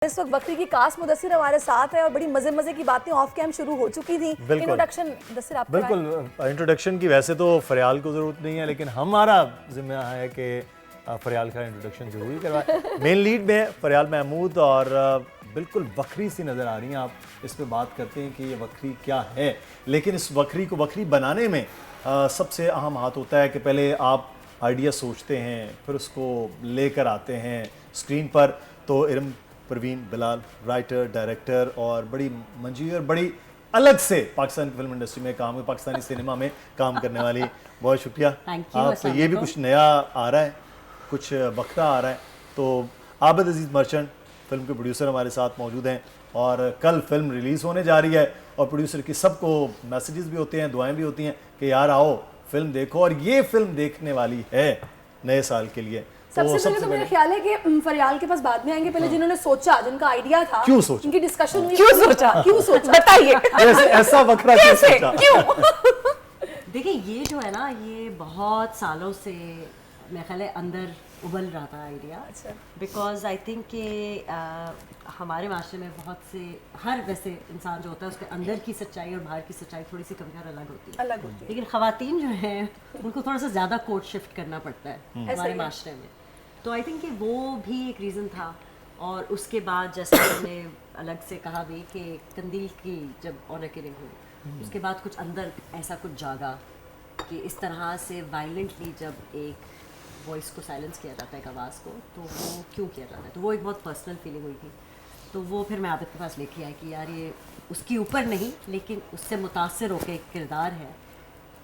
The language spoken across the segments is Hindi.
इस वक्त बकरी की कास्ट मुदस्सिर हमारे साथ है और बड़ी मजे मजे की बातें ऑफ कैम शुरू हो चुकी थी। इंट्रोडक्शन मुदस्सिर आप बिल्कुल इंट्रोडक्शन की वैसे तो फरियाल को ज़रूरत नहीं है, लेकिन हमारा जिम्मा है कि फरियाल का इंट्रोडक्शन जरूरी करवाए। मेन लीड में फरियाल महमूद और बिल्कुल बकरी सी नज़र आ रही हैं। आप इस पर बात करते हैं कि ये बकरी क्या है, लेकिन इस बकरी को बकरी बनाने में सबसे अहम हाथ होता है कि पहले आप आइडिया सोचते हैं, फिर उसको लेकर आते हैं स्क्रीन पर। तो इरम परवीन बिलाल राइटर डायरेक्टर और बड़ी मंजी और बड़ी अलग से पाकिस्तानी फिल्म इंडस्ट्री में काम, पाकिस्तानी सिनेमा में काम करने वाली, बहुत शुक्रिया। आप ये भी कुछ नया आ रहा है, कुछ बख्ता आ रहा है। तो आबिद अजीज़ मर्चेंट फिल्म के प्रोड्यूसर हमारे साथ मौजूद हैं और कल फिल्म रिलीज़ होने जा रही है और प्रोड्यूसर की सबको मैसेजेस भी होते हैं, दुआएं भी होती हैं कि यार आओ फिल्म देखो, और ये फिल्म देखने वाली है नए साल के लिए। सबसे पहले तो मेरा ख्याल है कि फरियाल के पास बाद में आएंगे, पहले जिन्होंने सोचा, जिनका आइडिया था, क्यों सोचा, इनकी डिस्कशन हुई, क्यों सोचा बताइए। ऐसा बकरा क्यों सोचा, क्यों? देखिए ये जो है ना, ये बहुत सालों से मेरे ख्याल है अंदर उबल रहा था आइडिया। बिकॉज आई थिंक कि हमारे माशरे में बहुत से हर वैसे इंसान जो होता है उसके अंदर की सच्चाई और बाहर की सच्चाई थोड़ी सी कभी अलग होती है, लेकिन ख़वातीन जो हैं उनको थोड़ा सा ज़्यादा कोड शिफ्ट करना पड़ता है हमारे माशरे में। तो आई थिंक कि वो भी एक रीज़न था। और उसके बाद जैसे मैंने अलग से कहा भी कि कंदील की जब ऑनर किलिंग हुई, उसके बाद कुछ अंदर ऐसा कुछ जागा कि इस तरह से वायलेंटली जब एक वॉइस को साइलेंस किया जाता है, एक आवाज़ को, तो वो क्यों किया जाता है। तो वो एक बहुत पर्सनल फीलिंग हुई थी। तो वो फिर मैं आबिद के पास लेके आई कि यार ये उसके ऊपर नहीं, लेकिन उससे मुतासिर होकर एक किरदार है,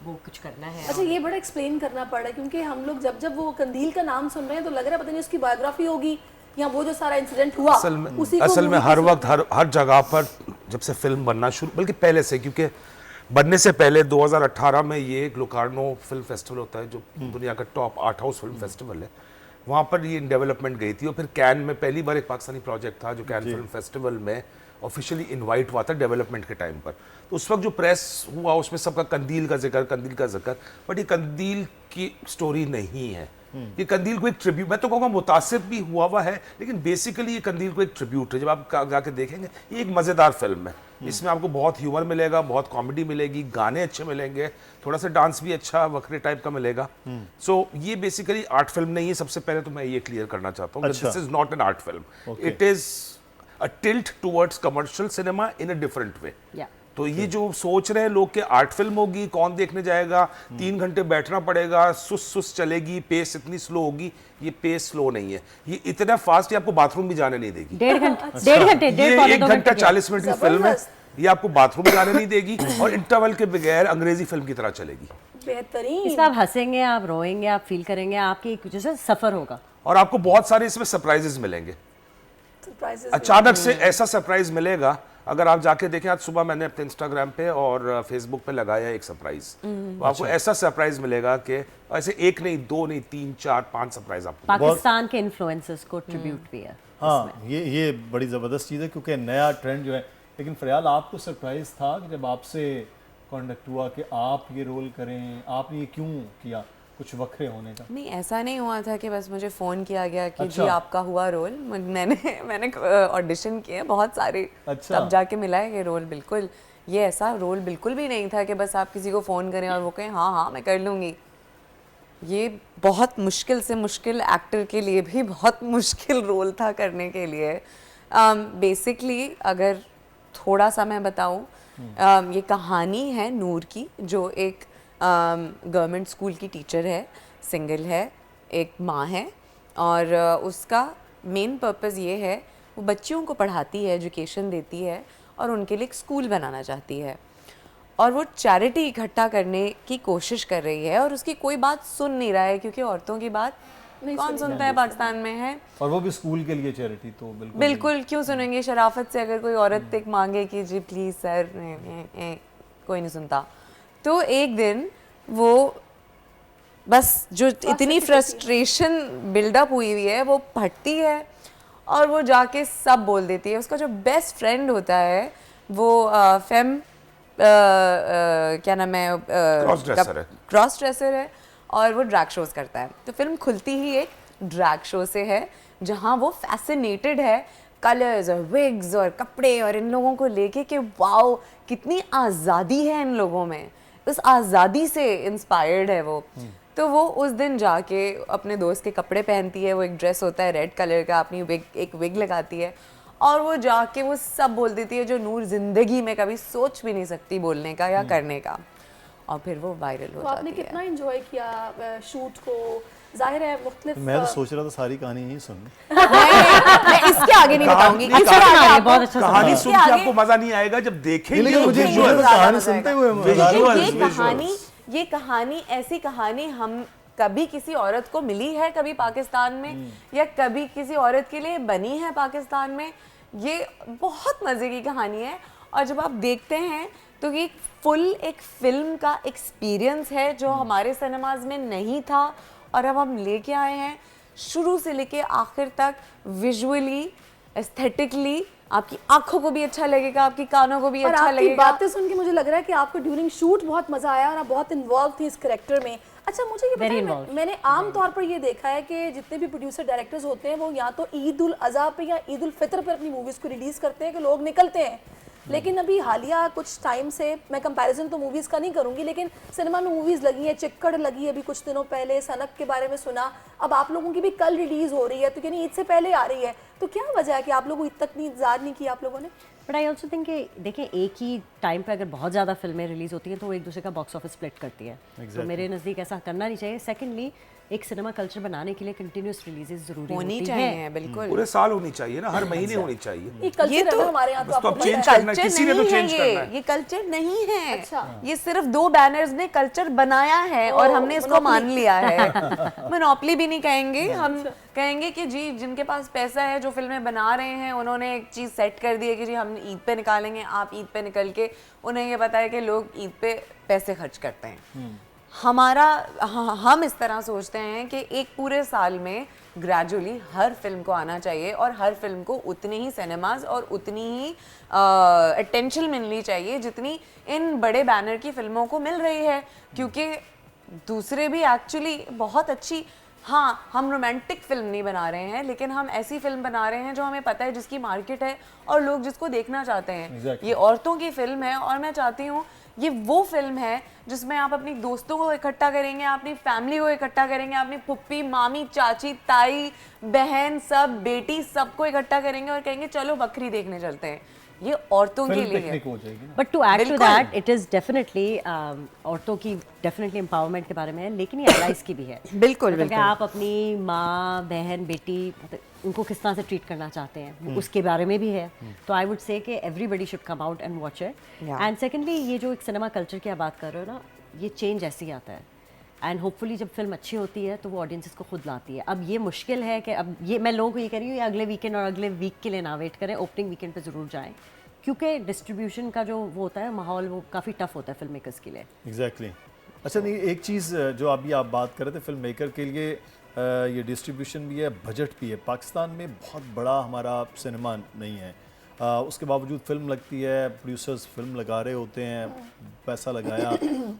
वो कुछ करना है। अच्छा, ये बड़ा एक्सप्लेन करना पड़ रहा है क्योंकि हम लोग जब जब वो कंदील का नाम सुन रहे हैं तो लग रहा है पता नहीं उसकी बायोग्राफी होगी या वो जो सारा इंसिडेंट हुआ असल में हर वक्त हर जगह पर जब से फिल्म बनना शुरू, बल्कि पहले से, क्योंकि बनने से पहले 2018 में ये एक लोकार्नो फिल्म फेस्टिवल होता है जो दुनिया का top art house film festival है, वहाँ पर ये डेवलपमेंट गई थी। और फिर कैन में पहली बार एक पाकिस्तानी प्रोजेक्ट था जो कैन फिल्म फेस्टिवल में ऑफिशियली इनवाइट हुआ था डेवलपमेंट के टाइम पर। तो उस वक्त जो प्रेस हुआ उसमें सबका कंदील का जिक्र, बट ये कंदील की स्टोरी नहीं है। ये कंदील को एक ट्रिब्यूट, मैं तो कहूँगा मुतासिर भी हुआ है, लेकिन बेसिकली ये कंदील को एक ट्रिब्यूट है। जब आप जाके देखेंगे ये एक मज़ेदार फिल्म है, इसमें आपको बहुत ह्यूमर मिलेगा, बहुत कॉमेडी मिलेगी, गाने अच्छे मिलेंगे, थोड़ा सा डांस भी अच्छा वक्रे टाइप का मिलेगा। सो ये बेसिकली आर्ट फिल्म नहीं है। सबसे पहले तो मैं ये क्लियर करना चाहता हूँ, this is not an art film, it is a tilt towards commercial cinema in a different way. तो ये जो सोच रहे हैं लोग कि आर्ट फिल्म होगी, कौन देखने जाएगा, 3 घंटे बैठना पड़ेगा, सुस चलेगी, पेस इतनी स्लो होगी, ये पेस स्लो नहीं है। ये इतना फास्ट ये आपको बाथरूम भी जाने नहीं देगी। 1 घंटा 40 मिनट की फिल्म है, ये आपको बाथरूम जाने नहीं देगी और इंटरवल के बगैर अंग्रेजी फिल्म की तरह चलेगी। बेहतरीन। इसमें आप हंसेंगे, आप रोएंगे, आप फील करेंगे, आपकी कुछ जैसे सफर होगा और आपको बहुत सारे इसमें सरप्राइजेस मिलेंगे। अचानक से ऐसा सरप्राइज मिलेगा। अगर आप जाके देखें, आज सुबह मैंने अपने इंस्टाग्राम पे और फेसबुक पे लगाया एक सरप्राइज, तो आपको ऐसा सरप्राइज मिलेगा कि ऐसे एक नहीं, 2 नहीं, 3 4 5 सरप्राइज आपको। पाकिस्तान के इन्फ्लुएंसर्स को ट्रिब्यूट भी है। हाँ, ये बड़ी ज़बरदस्त चीज़ है क्योंकि नया ट्रेंड जो है। लेकिन फरियाल, आपको सरप्राइज था कि जब आपसे कॉन्टेक्ट हुआ कि आप ये रोल करें, आपने ये क्यों किया, कुछ वक्रे होने का? नहीं, ऐसा नहीं हुआ था कि बस मुझे फ़ोन किया गया कि जी आपका हुआ रोल। मैंने ऑडिशन किए बहुत सारे, तब जाके मिला है ये रोल। बिल्कुल ये ऐसा रोल बिल्कुल भी नहीं था कि बस आप किसी को फ़ोन करें और वो कहें हाँ हाँ मैं कर लूँगी। ये बहुत मुश्किल से मुश्किल, एक्टर के लिए भी बहुत मुश्किल रोल था करने के लिए। बेसिकली अगर थोड़ा सा मैं बताऊँ, ये कहानी है नूर की, जो एक गवर्नमेंट स्कूल की टीचर है, सिंगल है, एक माँ है, और उसका मेन पर्पस ये है, वो बच्चियों को पढ़ाती है, एजुकेशन देती है और उनके लिए एक स्कूल बनाना चाहती है। और वो चैरिटी इकट्ठा करने की कोशिश कर रही है और उसकी कोई बात सुन नहीं रहा है, क्योंकि औरतों की बात कौन सुनता है पाकिस्तान में, है। और वो भी स्कूल के लिए चैरिटी, तो बिल्कुल क्यों सुनेंगे। शराफत से अगर कोई औरत एक मांगे कि जी प्लीज़ सर, कोई नहीं सुनता। तो एक दिन वो बस जो इतनी फ्रस्ट्रेशन बिल्डअप हुई हुई है वो फटती है और वो जाके सब बोल देती है। उसका जो बेस्ट फ्रेंड होता है वो क्या नाम है, क्रॉस ड्रेसर है और वो ड्रैग शोज करता है। तो फिल्म खुलती ही एक ड्रैग शो से है जहाँ वो फैसिनेटेड है कलर्स और विग्स और कपड़े और इन लोगों को लेके कि वाओ कितनी आज़ादी है इन लोगों में, उस आज़ादी से इंस्पायर्ड है वो। तो वो उस दिन जाके अपने दोस्त के कपड़े पहनती है, वो एक ड्रेस होता है रेड कलर का, अपनी एक विग लगाती है और वो जाके वो सब बोल देती है जो नूर जिंदगी में कभी सोच भी नहीं सकती बोलने का या करने का, और फिर वो वायरल हो तो आपने जाती कितना है। एंजॉय किया शूट को? जाहिर है मुख्तलिफ मैं तो सोच रहा था सारी कहानी ही सुननी। मैं इसके आगे नहीं बताऊंगी, इसके आगे आपको- बहुत अच्छा कहानी इसके सुन के आगे- आपको मजा नहीं आएगा, जब देखेंगे लेकिन मुझे मुझे तो ज़्यादा कहानी मजा सुनते आएगा। हुए मजा आ रहा है। ये कहानी ऐसी कहानी हम कभी किसी औरत को मिली है कभी पाकिस्तान में, या कभी किसी औरत के लिए बनी है पाकिस्तान में। ये बहुत मज़े की कहानी है, और जब आप देखते हैं तो ये फुल एक फिल्म का एक्सपीरियंस है जो हमारे सिनेमाज में नहीं था, और अब हम लेके आए हैं शुरू से लेके आखिर तक, विजुअली, एस्थेटिकली। आपकी आंखों को भी अच्छा लगेगा, आपकी कानों को भी और अच्छा आपकी लगेगा। बातें सुन के मुझे लग रहा है कि आपको ड्यूरिंग शूट बहुत मजा आया और आप बहुत इन्वॉल्व थी इस कैरेक्टर में। अच्छा मुझे ये Very बताइए, involved. मैंने आम तौर पर ये देखा है कि जितने भी प्रोड्यूसर डायरेक्टर्स होते हैं वो या तो ईद उल अज़हा पे या ईद उल फितर पे अपनी मूवीज़ को रिलीज़ करते हैं कि लोग निकलते हैं। लेकिन अभी हालिया कुछ टाइम से, मैं कंपैरिजन तो मूवीज़ का नहीं करूँगी, लेकिन सिनेमा में मूवीज़ लगी है, चिक्कड़ लगी अभी कुछ दिनों पहले, सनक के बारे में सुना, अब आप लोगों की भी कल रिलीज़ हो रही है, तो यानी ईद से पहले आ रही है। तो क्या वजह है कि आप लोगों को ईद तक इंतजार नहीं किया आप लोगों ने? बट आई ऑल्सो थिंक कि देखें, एक ही टाइम पे अगर बहुत ज़्यादा फिल्में रिलीज़ होती हैं तो वो एक दूसरे का बॉक्स ऑफिस स्प्लिट करती है। तो मेरे नज़दीक ऐसा करना नहीं चाहिए। सेकेंडली, एक सिनेमा कल्चर बनाने के लिए कंटिन्यूस रिलीजेस ज़रूरी होनी होती चाहिए, हैं। बिल्कुल। पूरे साल होनी चाहिए ना, हर महीने होनी चाहिए। ये कल्चर ये है तो- ना हमारे यहाँ, तो बस तो आपको अब पता change है। करना है, किसी ने तो change करना है। ये कल्चर नहीं है। अच्छा। ये सिर्फ 2 बैनर्स ने कल्चर बनाया है और हमने इसको मान लिया है। मोनोपोली भी नहीं कहेंगे हम, कहेंगे कि जी जिनके पास पैसा है, जो फिल्में बना रहे हैं, उन्होंने एक चीज़ सेट कर दी है कि जी हम ईद पे निकालेंगे, आप ईद पे निकल के, उन्हें ये पता है कि लोग ईद पे पैसे खर्च करते हैं। हम इस तरह सोचते हैं कि एक पूरे साल में ग्रेजुअली हर फिल्म को आना चाहिए और हर फिल्म को उतनी ही सिनेमाज और उतनी ही अटेंशन मिलनी चाहिए जितनी इन बड़े बैनर की फिल्मों को मिल रही है, क्योंकि दूसरे भी एक्चुअली बहुत अच्छी, हाँ हम रोमांटिक फिल्म नहीं बना रहे हैं, लेकिन हम ऐसी फिल्म बना रहे हैं जो हमें पता है जिसकी मार्केट है और लोग जिसको देखना चाहते हैं। Exactly. ये औरतों की फिल्म है और मैं चाहती हूँ ये वो फिल्म है जिसमें आप अपनी दोस्तों को इकट्ठा करेंगे, अपनी फैमिली को इकट्ठा करेंगे, अपनी पुप्पी, मामी, चाची, ताई, बहन, सब बेटी, सबको इकट्ठा करेंगे और कहेंगे चलो बकरी देखने चलते हैं। ये औरतों के फिल्म लिए पिकनिक हो जाएगी ना। बट टू ऐड टू बिल्कुल। दैट, इट इज़ डेफिनेटली औरतों की डेफिनेटली एम्पावरमेंट के बारे में है, लेकिन ये एलाइज की भी है। बिल्कुल, मतलब कि बिल्कुल। आप अपनी माँ, बहन, बेटी, मतलब उनको किस तरह से ट्रीट करना चाहते हैं उसके बारे में भी है। तो आई वुड से कि everybody should come out and watch it. Yeah. And secondly, ये जो एक सिनेमा कल्चर की आप बात कर रहे हो ना, ये चेंज ऐसे ही आता है। एंड होपफुली जब फिल्म अच्छी होती है तो वो ऑडियंसेस को खुद लाती है। अब ये मुश्किल है कि अब ये मैं लोगों को ये कह रही हूँ, ये अगले वीकेंड और अगले वीक के लिए ना वेट करें, ओपनिंग वीकेंड पे ज़रूर जाएं, क्योंकि डिस्ट्रीब्यूशन का जो वो होता है माहौल, वो काफ़ी टफ होता है फिल्म मेकर्स के लिए। एग्जैक्टली। अच्छा नहीं, एक चीज़ जो अभी आप बात कर रहे थे फिल्म मेकर के लिए, ये डिस्ट्रीब्यूशन भी है, बजट भी है। पाकिस्तान में बहुत बड़ा हमारा सिनेमा नहीं है, उसके बावजूद फिल्म लगती है, प्रोड्यूसर्स फिल्म लगा रहे होते हैं, पैसा लगाया,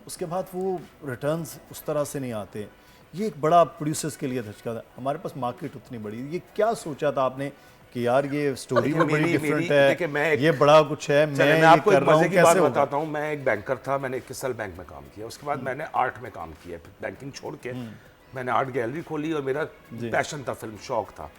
उसके बाद वो रिटर्न्स उस तरह से नहीं आते। ये एक बड़ा प्रोड्यूसर्स के लिए धचका था। हमारे पास मार्केट उतनी बड़ी, ये क्या सोचा था आपने कि यार ये स्टोरी भी बड़ी डिफरेंट देखिए, मैं है, एक- ये बड़ा कुछ है, मैं मैं ये आपको कर एक रहा हूँ, मजे की बात कैसे होगा? बताता हूँ। मैं एक बैंकर था, मैंने 21 साल बैंक में काम किया, उसके बाद मैंने आर्ट में काम किया। बैंकिंग छोड़ के मैंने आर्ट गैलरी खोली और मेरा पैशन था, फिल्म शौक था।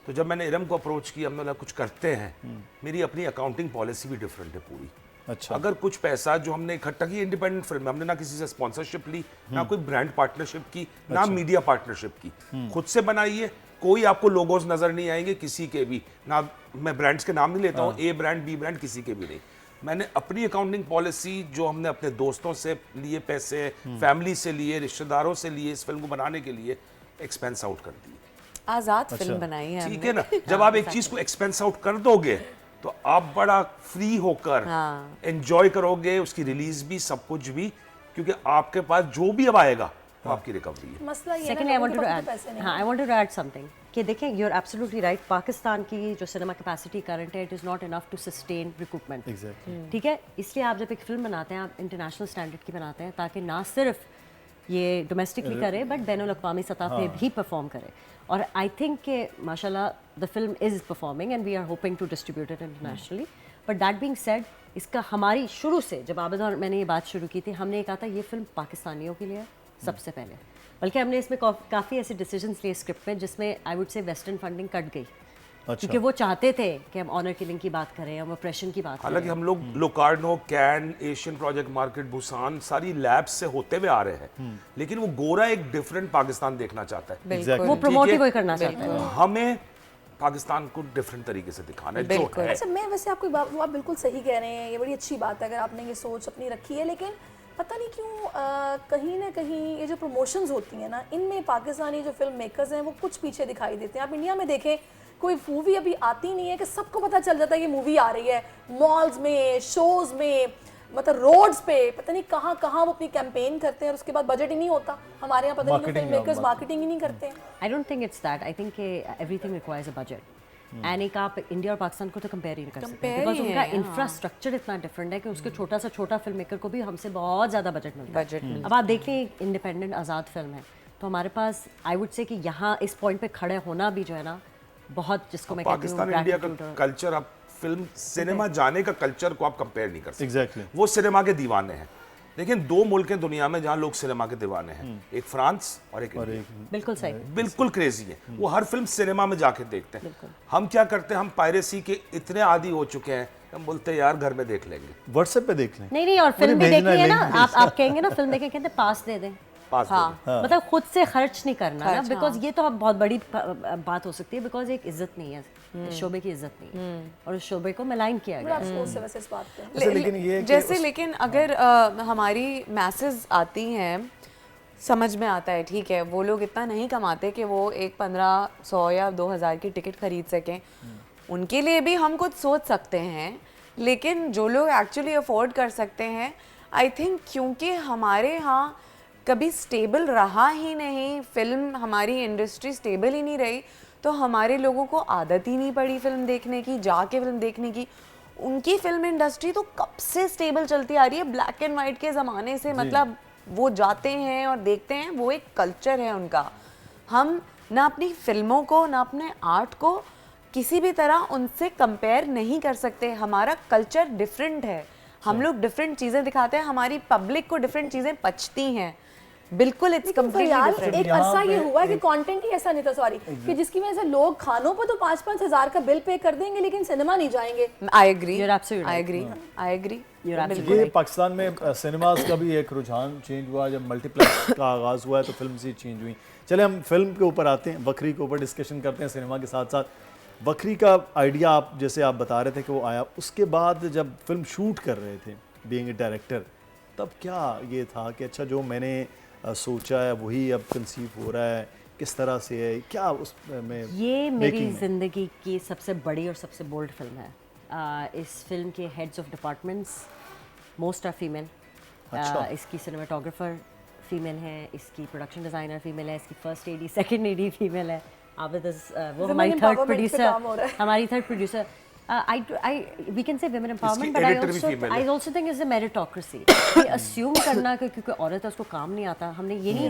तो जब मैंने इरम को अप्रोच किया, हमने बोला कुछ करते हैं, मेरी अपनी अकाउंटिंग पॉलिसी भी डिफरेंट है पूरी। अच्छा। अगर कुछ पैसा जो हमने इकट्ठा की, इंडिपेंडेंट फिल्म, हमने ना किसी से स्पॉन्सरशिप ली, ना कोई ब्रांड पार्टनरशिप की, ना मीडिया पार्टनरशिप की, खुद से बनाई है। कोई आपको लोगोस नजर नहीं आएंगे किसी के भी, ना मैं ब्रांड्स के नाम नहीं लेता हूँ, ए ब्रांड, बी ब्रांड, किसी के भी नहीं। मैंने अपनी अकाउंटिंग पॉलिसी, जो हमने अपने दोस्तों से लिए पैसे, फैमिली से लिए, रिश्तेदारों से लिए, इस फिल्म को बनाने के लिए एक्सपेंस आउट कर दी। आजाद फिल्म बनाई है ठीक हमने। है ना, जब आप एक चीज को एक्सपेंस आउट कर दोगे तो आप बड़ा फ्री होकर एंजॉय करोगे, उसकी रिलीज भी, सब कुछ भी, क्योंकि आपके पास जो भी अब आएगा वो आपकी रिकवरी है। मसला ये है सेकेंडली ना, आई लोगों के वांटेड टू पास ऐड, तो पैसे नहीं हाँ I wanted to add something कि देखें, you are absolutely right, Pakistan की जो सिनेमा कैपेसिटी करंट है, it is not enough to sustain recruitment. Exactly. ठीक है, इसलिए आप जब एक फिल्म बनाते हैं, आप इंटरनेशनल स्टैंडर्ड की बनाते हैं, ताकि ना सिर्फ ये डोमेस्टिकली करे बट बैनुल अक़वामी सतह पे भी परफॉर्म करे। और आई थिंक कि माशाल्लाह the film is performing and we are hoping to distribute it internationally. But that being said, इसका हमारी शुरू से जब आबिद और मैंने ये बात शुरू की थी, हमने ये कहा था ये फिल्म पाकिस्तानियों के लिए है सबसे पहले। बल्कि हमने इसमें काफ़ी ऐसे डिसीजंस लिए स्क्रिप्ट में जिसमें आई वुड से वेस्टर्न फंडिंग कट गई। क्योंकि वो चाहते थे कि हम ऑनर किलिंग की बात करें, हम ऑपरेशन की बात करें। हालांकि हम लोग Locarno, can, Asian project market, Busan सारी लैब्स से होते हुए आ रहे हैं, लेकिन वो गोरा एक डिफरेंट पाकिस्तान देखना चाहता है। वो प्रमोट ही वही करना चाहता है। हमें पाकिस्तान को डिफरेंट तरीके से दिखाना है जो है। अच्छा, मैं वैसे आपको वो आप बिल्कुल सही कह रहे हैं, ये बड़ी अच्छी बात है अगर आपने ये सोच अपनी रखी है, लेकिन पता नहीं क्यों कहीं ना कहीं ये जो प्रमोशंस होती हैं ना, इनमें पाकिस्तानी जो फिल्म मेकर्स हैं वो कुछ पीछे दिखाई देते हैं। आप इंडिया में देखें, कोई मूवी अभी आती नहीं है कि सबको पता चल जाता है कि मूवी आ रही है। मॉल्स में, शोज में, मतलब रोड्स पे, पता नहीं कहाँ कहाँ वो अपनी कैंपेन करते हैं और उसके बाद बजट ही नहीं होता। हमारे यहाँ पता नहीं फिल्म मेकर्स मार्केटिंग ही नहीं करते हैं। I don't think it's that, I think everything requires a budget. And एक आप इंडिया और पाकिस्तान को तो कंपेयर ही नहीं कर सकते बिकॉज उनका इंफ्रास्ट्रक्चर इतना डिफरेंट है कि उसके छोटा सा छोटा फिल्म मेकर को भी हमसे बहुत ज़्यादा बजट मिलता है। अब आप देख लें, इंडिपेंडेंट आज़ाद फिल्म है तो हमारे पास आई वुड से कि यहाँ इस पॉइंट पे खड़े होना भी जो है ना बहुत, जिसको मैं कहती हूँ पाकिस्तान इंडिया का कल्चर, आप फिल्म सिनेमा जाने का कल्चर को आप कंपेयर नहीं कर सकते। एग्जैक्टली वो सिनेमा के दीवाने हैं, लेकिन दो मुल्क हैं दुनिया में जहां लोग सिनेमा के दीवाने हैं, एक फ्रांस और एक इंडिया। बिल्कुल सही, बिल्कुल क्रेजी है वो, हर फिल्म सिनेमा में जाके देखते हैं। हम क्या करते हैं, हम पायरेसी के इतने आदी हो चुके हैं, हम बोलते हैं यार घर में देख लेंगे, व्हाट्सएप पे देख लें। नहीं और फिल्म भी देखनी है ना, आप कहेंगे ना फिल्म देखें, कहते पास दे दें, पास मतलब खुद से खर्च नहीं करना ना, बिकॉज ये तो अब बहुत बड़ी बात हो सकती है, बिकॉज एक इज्जत नहीं है, इस शोबे की इज्जत नहीं है और उस शोबे को मलाइन किया गया। वैसे इस बात पे लेकिन ये जैसे लेकिन अगर हमारी मैसेज आती हैं, समझ में आता है, ठीक है वो लोग इतना नहीं कमाते कि वो एक 1500 या 2000 की टिकट खरीद सकें, उनके लिए भी हम कुछ सोच सकते हैं। लेकिन जो लोग एक्चुअली अफोर्ड कर सकते हैं, आई थिंक क्योंकि हमारे यहाँ कभी स्टेबल रहा ही नहीं, फिल्म हमारी इंडस्ट्री स्टेबल ही नहीं रही, तो हमारे लोगों को आदत ही नहीं पड़ी फिल्म देखने की, जाके फिल्म देखने की। उनकी फिल्म इंडस्ट्री तो कब से स्टेबल चलती आ रही है, ब्लैक एंड वाइट के ज़माने से, मतलब वो जाते हैं और देखते हैं, वो एक कल्चर है उनका। हम ना अपनी फिल्मों को ना अपने आर्ट को किसी भी तरह उनसे कंपेयर नहीं कर सकते। हमारा कल्चर डिफरेंट है, हम लोग डिफरेंट चीज़ें दिखाते हैं, हमारी पब्लिक को डिफरेंट चीज़ें पचती हैं। बिल्कुल इट्स कंप्लीटली डिफरेंट। एक अरसा ये हुआ है कि कंटेंट ही ऐसा नहीं था, सॉरी, कि जिसकी वजह से लोग खानों पर तो 5-5 हज़ार का बिल पे कर देंगे लेकिन सिनेमा नहीं जाएंगे। I agree, You're absolutely I right. Agree, I agree. ये पाकिस्तान में सिनेमास का भी एक रुझान चेंज हुआ, जब मल्टीप्लेक्स का आगाज़ हुआ है तो फिल्म से चेंज हुई। चले हम फिल्म के ऊपर आते हैं, बकरी के ऊपर डिस्कशन करते हैं सिनेमा के साथ साथ। बकरी का आइडिया आप जैसे आप बता रहे थे कि वो आया, उसके बाद जब फिल्म शूट कर रहे थे बीइंग ए डायरेक्टर, तब क्या ये था कि अच्छा जो मैंने सोचा है वही अब कंसीव हो रहा है, किस तरह से है, क्या उसमें ये मेरी ज़िंदगी की सबसे बड़ी और सबसे बोल्ड फिल्म है। इस फिल्म के heads of departments most are female. इसकी सिनेमाटोग्राफर फीमेल है, इसकी प्रोडक्शन डिज़ाइनर फीमेल है, इसकी first AD, second AD female है। आबिद वो हमारी थर्ड प्रोड्यूसर, हमारी third producer. we can say women empowerment, but I also think it's a meritocracy. ये assume करना कि क्योंकि औरत है उसको काम नहीं आता, हमने ये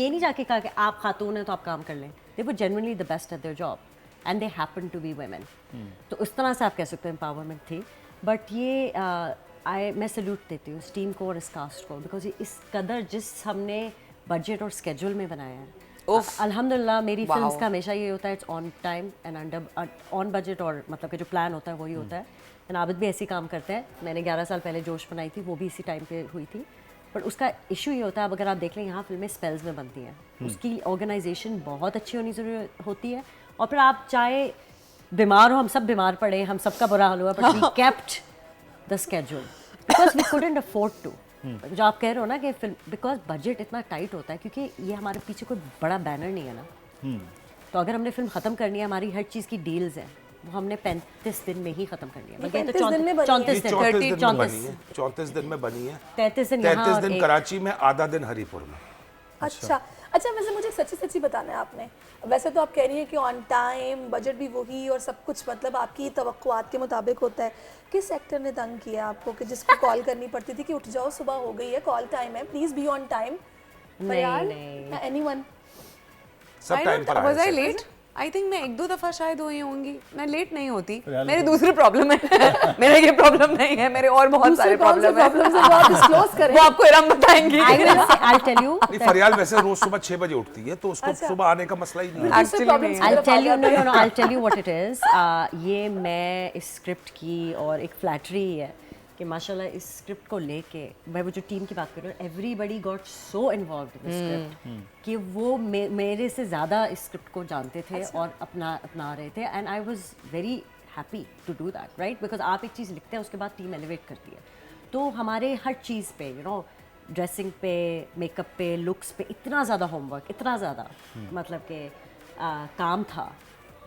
नहीं जाके कहा कि आप खातून हैं तो आप काम कर लें। They were genuinely the best at their job and they happened to be women. तो उस तरह से आप कह सकते हो empowerment थी। But ये मैं सल्यूट देती हूँ इस टीम को और इस कास्ट को, बिकॉज इस कदर जिस हमने बजट और स्केड्यूल में बनाया है, अल्हम्दुलिल्लाह मेरी फिल्म्स का हमेशा ये होता है, it's on time and under on budget, और मतलब कि जो प्लान होता है वही होता है। एंड आबिद भी ऐसे काम करते हैं। मैंने 11 साल पहले जोश बनाई थी, वो भी इसी टाइम पे हुई थी। पर उसका इशू ये होता है, अब अगर आप देख लें यहाँ फिल्में स्पेल्स में बनती हैं, उसकी ऑर्गेनाइजेशन बहुत अच्छी होनी ज़रूरी होती है। और फिर आप चाहे बीमार हो, हम सब बीमार पड़े, हम सबका बुरा हाल हुआ, but we kept the schedule because we couldn't afford to. जो आप कह रहे हो ना कि फिल्म बिकॉज बजट इतना टाइट होता है, क्योंकि ये हमारे पीछे कोई बड़ा बैनर नहीं है ना, तो अगर हमने फिल्म ख़त्म करनी है, हमारी हर चीज़ की डील्स है, वो हमने 35 दिन में ही ख़त्म करनी है। बल्कि तो 34 दिन में बनी है, 33 दिन कराची में, आधा दिन हरीपुर में। अच्छा वैसे मुझे सच्ची बताना है आपने, वैसे तो आप कह रही हैं कि ऑन टाइम, बजट भी वही और सब कुछ मतलब आपकी तवक्कुआत के मुताबिक होता है। किस एक्टर ने तंग किया आपको कि जिसको कॉल करनी पड़ती थी कि उठ जाओ सुबह हो गई है, कॉल टाइम है, प्लीज़ बी ऑन टाइम? नहीं एनीवन? सब टाइम पर was I आए late? I think मैं 1-2 दफा शायद हुई होंगी, मैं लेट नहीं होती, मेरी दूसरी प्रॉब्लम है मेरा ये प्रॉब्लम नहीं है, मेरे और बहुत सारे प्रॉब्लम है, डिस्क्लोज करें। वो आपको इरम बताएंगी। I'll tell you नहीं, फरियाल वैसे रोज सुबह 6 बजे उठती है, तो उसको सुबह आने का मसला ही नहीं है। Actually I'll tell you, no, I'll tell you what it is. ये मैं इस स्क्रिप्ट की और एक फ्लैटरी है कि माशाल्लाह इस स्क्रिप्ट को लेके मैं वो जो टीम की बात कर रही हूँ, everybody got so involved in script कि वो मेरे से ज़्यादा इस स्क्रिप्ट को जानते थे और अपना रहे थे, and I was very happy to do that, right? Because आप एक चीज़ लिखते हैं उसके बाद टीम एलिवेट करती है, तो हमारे हर चीज़ पे ड्रेसिंग पे, मेकअप पे, लुक्स पे इतना ज़्यादा होमवर्क, इतना ज़्यादा मतलब कि काम था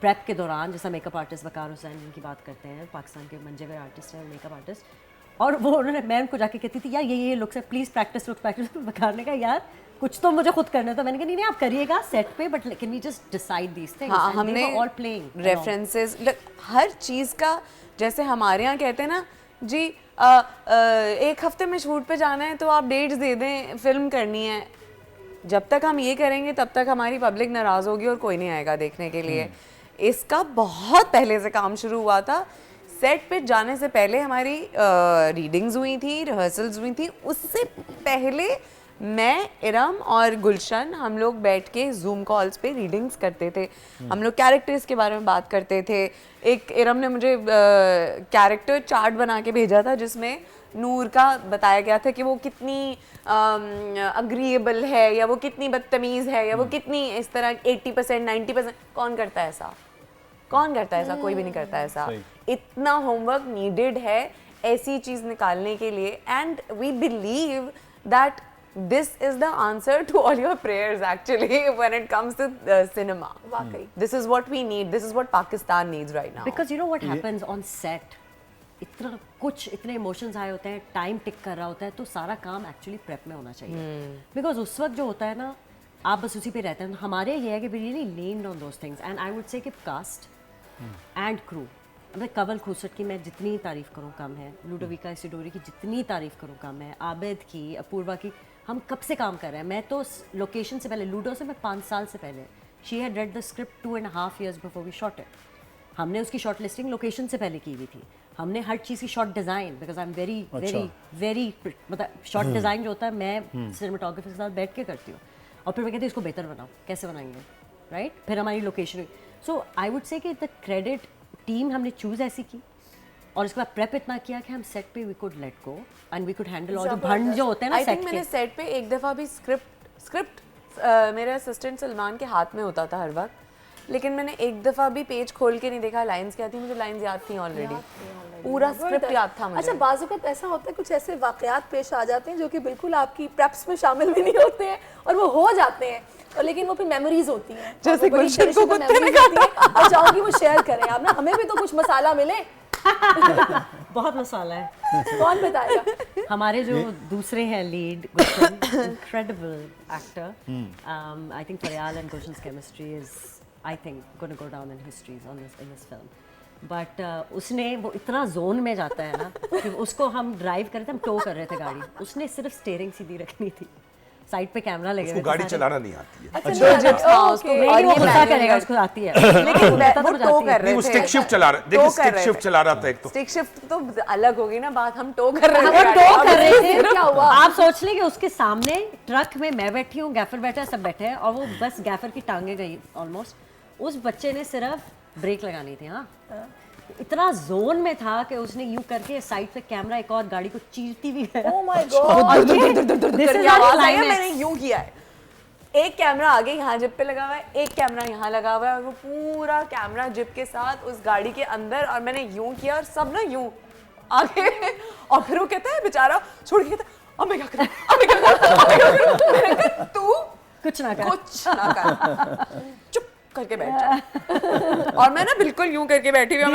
प्रेप के दौरान। जैसा मेकअप आर्टिस्ट वकार हुसैन जिनकी बात करते हैं, पाकिस्तान के मंजे हुए आर्टिस्ट हैं, मेकअप आर्टिस्ट, और वो उन्होंने मैं उनको जाके कहती थी यार ये लुक्स है, प्लीज़ प्रैक्टिस वकार ने कहा यार कुछ तो मुझे खुद करना था। मैंने कहा नहीं आप करिएगा सेट पे, but can we just decide these things. हाँ, हमने ऑल प्लेइंग रेफरेंसेस हर चीज़ का, जैसे हमारे यहाँ कहते हैं ना जी एक हफ्ते में शूट पे जाना है तो आप डेट्स दे दें, फिल्म करनी है। जब तक हम ये करेंगे तब तक हमारी पब्लिक नाराज़ होगी और कोई नहीं आएगा देखने के लिए। इसका बहुत पहले से काम शुरू हुआ था, सेट पे जाने से पहले हमारी रीडिंग्स हुई थी, रिहर्सल्स हुई थी। उससे पहले मैं, इरम और गुलशन हम लोग बैठ के जूम कॉल्स पे रीडिंग्स करते थे, हम लोग कैरेक्टर्स के बारे में बात करते थे। एक इरम ने मुझे कैरेक्टर चार्ट बना के भेजा था जिसमें नूर का बताया गया था कि वो कितनी अग्रीएबल है या वो कितनी बदतमीज़ है या वो कितनी इस तरह 80% 90%। कौन करता है ऐसा? कौन करता है ऐसा? कोई भी नहीं करता है ऐसा। इतना होमवर्क नीडेड है ऐसी चीज़ निकालने के लिए, and we believe that this is the answer to all your prayers actually when it comes to cinema. This is what we need, this is what Pakistan needs right now. Because you know what happens on set, इतने इमोशंस आए होते हैं, टाइम टिक कर रहा होता है, तो सारा काम एक्चुअली प्रेप में होना चाहिए। बिकॉज उस वक्त जो होता है ना आप बस उसी पे रहते हैं। हमारे ये है कि we really leaned on those things, and I would say कि कास्ट एंड क्रू, मतलब कंवल खूसट की मैं जितनी तारीफ़ करूँ कम है, लुडोविका इसिडोरी की जितनी तारीफ़ करूँ कम है, आबिद की, अपूर्वा की, हम कब से काम कर रहे हैं। मैं तो लोकेशन से पहले, लूडो से मैं 5 साल से पहले, she had read the script 2.5 years before we shot it. हमने उसकी शॉर्ट लिस्टिंग लोकेशन से पहले की हुई थी, हमने हर चीज़ की short design, because I am very मतलब शॉर्ट डिज़ाइन जो होता है मैं सिनेमाटोग्राफर के साथ बैठ के करती हूँ, और फिर मैं कहती हूँ इसको बेहतर बनाओ, कैसे बनाएंगे, राइट? फिर हमारी location. So I would say कि द क्रेडिट टीम हमने चूज़ ऐसी की, और उसके बाद प्रेप इतना किया कि हम सेट पे we could let go and we could handle all the भंड जो होते हैं ना सेट के। मैंने सेट पे एक दफ़ा भी स्क्रिप्ट मेरे असिस्टेंट सलमान के हाथ में होता था हर वक्त, लेकिन मैंने एक दफ़ा भी पेज खोल के नहीं देखा लाइंस क्या थी। मुझे लाइंस याद थी ऑलरेडी, पूरा स्क्रिप्ट याद था मुझे। अच्छा, बाज़ वक़्त ऐसा होता है कुछ ऐसे वाक़यात पेश आ जाते हैं जो कि बिल्कुल आपकी प्रेप्स में शामिल भी नहीं होते हैं और वो हो जाते हैं, और लेकिन वो फिर मेमोरीज होती हैं, जैसे गुलशन को कुत्ते ने काटा। और चाहूँगी वो शेयर करें आप ना, हमें भी तो कुछ मसाला मिले। बहुत मसाला है। कौन बताएगा? हमारे जो दूसरे हैं lead, Gulshan, incredible actor. I think Faryal and Gulshan's chemistry is, I think, going to go down in history in this film. But उसने वो इतना जोन में जाता है ना कि उसको हम ड्राइव कर रहे थे, हम टो कर रहे थे गाड़ी, उसने सिर्फ स्टीयरिंग सीधी रखनी थी, साइड पे कैमरा लगे हुए थे, गाड़ी चलाना नहीं आती है। वो गुस्सा करेगा, उसको आती है, लेकिन वो टो कर रहे थे, वो स्टिक शिफ्ट चला रहा, देखिए स्टिक शिफ्ट चला रहा था। एक तो स्टिक शिफ्ट तो अलग होगी ना बात, हम टो कर रहे वो थे। टो कर रहे थे। क्या हुआ? आप सोच लें कि उसके सामने ट्रक में मैं बैठी हूँ, गैफर बैठा है, सब बैठे हैं, और वो बस गैफर की टांगे गई ऑलमोस्ट। उस बच्चे ने सिर्फ ब्रेक लगानी थी, हाँ, इतना जोन में था कि उसने यूं करके साइड पे कैमरा एक और गाड़ी को चीरती भी गया। Oh my God! मैंने यूं किया है, एक कैमरा आगे यहाँ जिप पे लगा हुआ है, एक कैमरा यहाँ लगा हुआ है, और वो पूरा कैमरा जिप के साथ उस गाड़ी के अंदर, और मैंने यूं किया और सब ना यूं आगे। और फिर वो कहता है बेचारा छोड़ के, अब मैं क्या करूं, अब मैं क्या करूं, मैंने कहा तू कुछ ना कर, चुप करके बैठ जा। और मैं ना बिल्कुल यूं करके बैठी हुई हूं,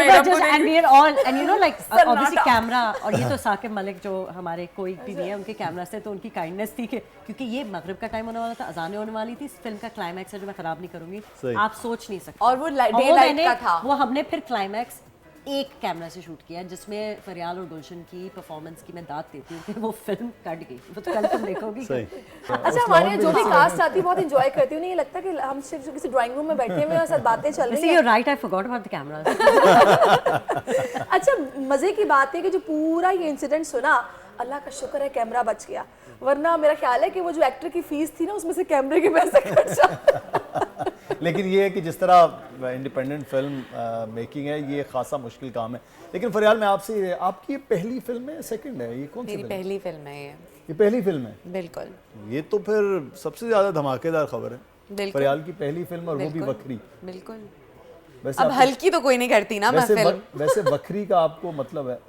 कैमरा। और ये तो साकिब मलिक जो हमारे कोई भी नहीं है, उनके कैमरा से तो उनकी काइंडनेस थी कि क्योंकि ये मगरिब का टाइम होने वाला था, अजानें होने वाली थी, फिल्म का क्लाइमैक्स है जो मैं खराब नहीं करूंगी, आप सोच नहीं सकते। और वो डे लाइट का था। वो हमने फिर क्लाइमैक्स एक कैमरा से शूट किया जिसमें फरियाल और गुलशन की परफॉर्मेंस की मैं दाद देती हूँ कि वो फिल्म कट गई, वो तो कल तुम देखोगी। सही। अच्छा, हमारे यहाँ जो भी कास्ट आती है बहुत एंजॉय करती हूँ, नहीं लगता कि हम सिर्फ किसी ड्राइंग रूम में बैठे हुए हैं और साथ बातें चल रही See, हैं। you're right, I forgot about the cameras. अच्छा, मजे की बात है कि जो पूरा ये इंसिडेंट सुना, अल्लाह का शुक्र है कैमरा बच गया, वरना मेरा ख्याल है कि वो जो एक्टर की फीस थी ना उसमें से कैमरे के पैसे कट जाते। लेकिन ये है कि जिस तरह इंडिपेंडेंट फिल्म मेकिंग है, ये खासा मुश्किल काम है। लेकिन फरियाल, मैं आपसे, आपकी पहली फिल्म है, सेकंड है, ये कौन सी मेरी फिल्म? पहली फिल्म है ये पहली फिल्म है? बिल्कुल ये तो फिर सबसे ज्यादा धमाकेदार खबर है, बिल्कुल फरियाल की पहली फिल्म और वो भी बकरी। बिल्कुल। वैसे अब हल्की तो कोई नहीं करती ना मैं फिल्म। वैसे बकरी का आपको मतलब है,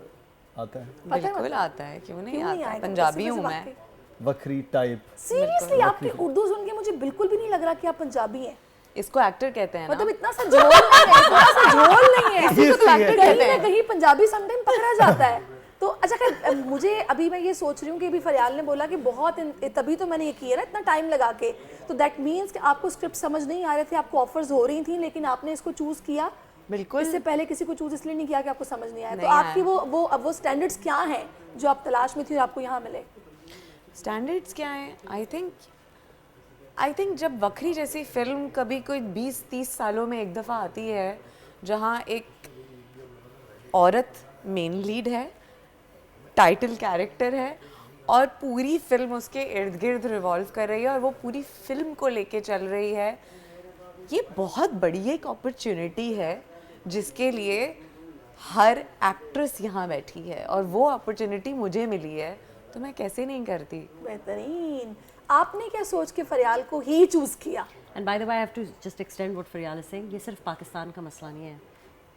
आता है? बिल्कुल आता है, क्यों नहीं आता, आएगा? पंजाबी कैसे हूँ मैं। वाकई? बकरी टाइप। सीरियसली आपकी उर्दू सुन के मुझे बिल्कुल भी नहीं लग रहा कि आप पंजाबी हैं। इसको एक्टर कहते हैं ना। मतलब इतना सा झोल नहीं है, इतना सा झोल नहीं है, इसी को तो actor कहीं कहते ना हैं। कहीं पंजाबी समटाइम पकड़ा जाता है। तो अच्छा, खैर मुझे अभी मैं ये सोच रही हूँ कि अभी फरियाल ने बोला कि बहुत तभी तो मैंने ये किया ना इतना टाइम लगा के, तो दैट मीन्स कि आपको स्क्रिप्ट समझ नहीं आ रहे थे, आपको ऑफर्स हो रही थी लेकिन आपने इसको चूज किया। बिल्कुल। इससे पहले किसी को चूज इसलिए नहीं किया कि आपको समझ नहीं आया। तो नहीं आपकी वो स्टैंडर्ड्स क्या हैं जो आप तलाश में थी और आपको यहाँ मिले? स्टैंडर्ड्स क्या हैं? आई थिंक जब बकरी जैसी फिल्म कभी कोई 20-30 सालों में एक दफ़ा आती है जहाँ एक औरत मेन लीड है, टाइटल कैरेक्टर है और पूरी फिल्म उसके इर्द गिर्द रिवॉल्व कर रही है और वो पूरी फिल्म को लेके चल रही है, ये बहुत बड़ी एक अपॉर्चुनिटी है जिसके लिए हर एक्ट्रेस यहाँ बैठी है और वो अपॉर्चुनिटी मुझे मिली है, तो मैं कैसे नहीं करती। बेहतरीन। आपने क्या सोच के फरियाल को ही चूज किया? And by the way, I have to just extend what Faryal is saying. ये सिर्फ पाकिस्तान का मसला नहीं है,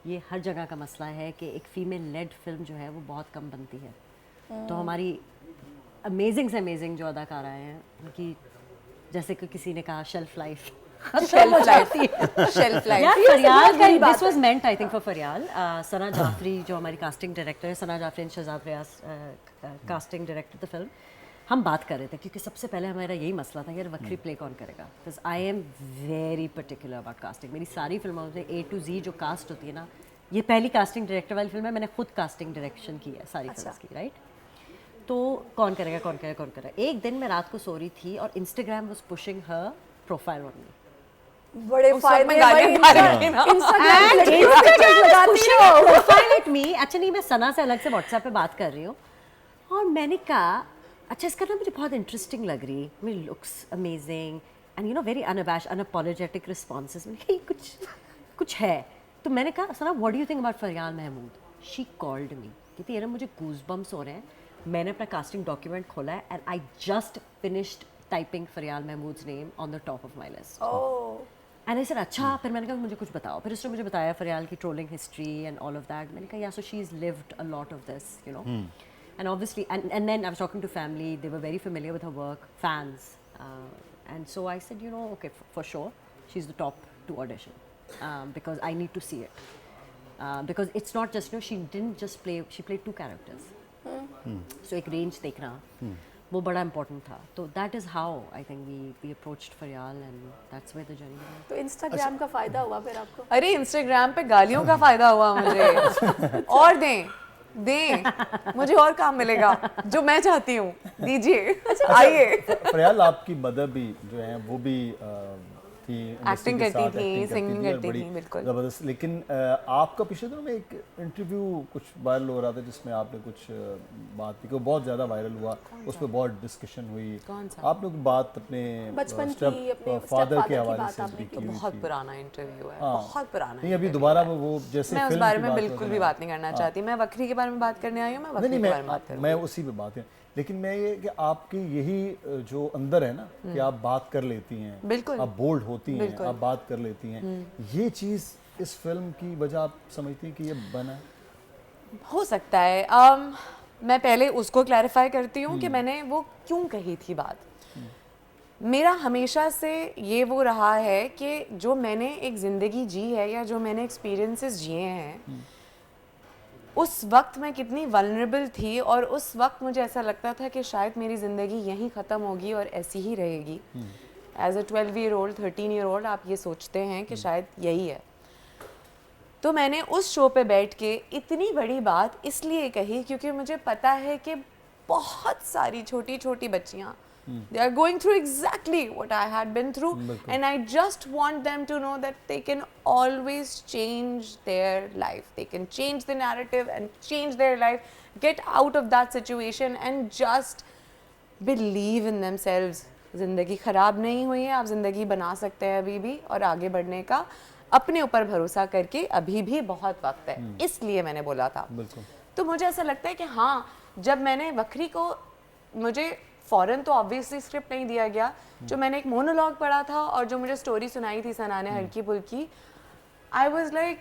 ये हर जगह का मसला है कि एक फीमेल लेड फिल्म जो है वो बहुत कम बनती है। तो हमारी अमेजिंग से अमेजिंग जो अदाकारा हैं उनकी, जैसे कि किसी ने कहा, shelf life shelf life Yeah, फरियाल का, this was meant I think for फरियाल। सना जाफरी जो हमारी कास्टिंग डायरेक्टर है, Sana Jafri and Shahzad Riaz casting director the film, हम बात कर रहे थे क्योंकि सबसे पहले हमारा यही मसला था यार बकरी प्ले कौन करेगा, because I am very particular about casting. मेरी सारी फिल्मों में A to Z जो कास्ट होती है ना, ये पहली कास्टिंग डायरेक्टर वाली फिल्म है, मैंने खुद कास्टिंग डायरेक्शन की है सारी फिल्म की, राइट? तो कौन करेगा कौन करेगा कौन करेगा। एक दिन मैं रात को सो रही थी और Instagram was pushing her profile on me. बड़े फायदे हैं भाई प्रोफाइल एट मी। अच्छा नहीं, मैं सना से अलग से व्हाट्सएप पे बात कर रही हूँ और मैंने कहा अच्छा इसका ना मुझे बहुत इंटरेस्टिंग लग रही, मेरी looks amazing and you know very unabashed unapologetic responses. मैंने कहा कुछ है। तो मैंने कहा Sana what do you think about Faryal Mahmood? She called me, कहती यार मुझे गूज़बम्स हो रहे हैं, मैंने अपना कास्टिंग डॉक्यूमेंट खोला है and I just finished typing Fariyal Mahmood's name on the top of my list. And I said अच्छा, फिर मैंने कहा मुझे कुछ बताओ। फिर उसने मुझे बताया फरियाल की trolling history and all of that. मैंने कहा या so she is lived a lot of this, you know. And obviously, and then I was talking to family, they were very familiar with her work, fans. And so I said, you know, okay, for sure, she's the top to audition. Because I need to see it. Because it's not just, you know, she didn't just play, she played 2 characters. So एक range देखना, वो बड़ा important था. So that is how I think we approached Faryal and that's where the journey began. तो इंस्टाग्राम का फायदा हुआ फिर आपको? अरे इंस्टाग्राम पे गालियों का फायदा हुआ मुझे। और दें मुझे और काम मिलेगा जो मैं चाहती हूँ, दीजिए आइए। फरियाल आपकी मदर भी जो है वो भी थी, एक्टिंग करती थी, सिंगिंग करती थी, बिल्कुल जबरदस्त। लेकिन आपका पिछले दिनों में एक इंटरव्यू कुछ वायरल हो रहा था जिसमें आपने कुछ बात की, बहुत ज़्यादा वायरल हुआ, उस पर बहुत डिस्कशन हुई। आपने बात अपने बचपन की, अपने फादर के की हवाले बात से आपने भी की। की हुई बहुत थी। पुराना इंटरव्यू है, बहुत पुराना। नहीं अभी दोबारा वो जैसे मैं उस फिल्म बारे की में बात बिल्कुल भी बात नहीं करना चाहती। मैं बकरी के बारे में बात करने आई हूँ, मैं बकरी नहीं के बारे में बात नहीं मैं उसी पे बात है। लेकिन मैं ये कि आपकी यही जो अंदर है ना कि आप बात कर लेती हैं, बिल्कुल आप बोल्ड होती हैं, आप बात कर लेती हैं, ये चीज़ इस फिल्म की वजह आप समझती हैं कि ये बना हो सकता है। मैं पहले उसको क्लैरिफाई करती हूँ कि मैंने वो क्यों कही थी बात। मेरा हमेशा से ये वो रहा है कि जो मैंने एक ज़िंदगी जी है या जो मैंने एक्सपीरियंसेस जिए हैं, उस वक्त मैं कितनी वल्नरेबल थी और उस वक्त मुझे ऐसा लगता था कि शायद मेरी ज़िंदगी यहीं ख़त्म होगी और ऐसी ही रहेगी। As a 12 year old 13 year old आप ये सोचते हैं कि शायद यही है। तो मैंने उस शो पे बैठ के इतनी बड़ी बात इसलिए कही क्योंकि मुझे पता है कि बहुत सारी छोटी छोटी बच्चियाँ they are going through exactly what I had been through, and I just want them to know that they can always change their life, they can change the narrative and change their life, get out of that situation and just believe in themselves. ज़िंदगी ख़राब नहीं हुई है, आप ज़िंदगी बना सकते हैं अभी भी, और आगे बढ़ने का अपने ऊपर भरोसा करके अभी भी बहुत वक्त है, इसलिए मैंने बोला था। तो मुझे ऐसा लगता है कि हाँ, जब मैंने वखरी को, मुझे फ़ौरन तो ऑब्वियसली स्क्रिप्ट नहीं दिया गया, जो मैंने एक मोनोलॉग पढ़ा था और जो मुझे स्टोरी सुनाई थी सना ने हल्की फुल्की, आई वॉज लाइक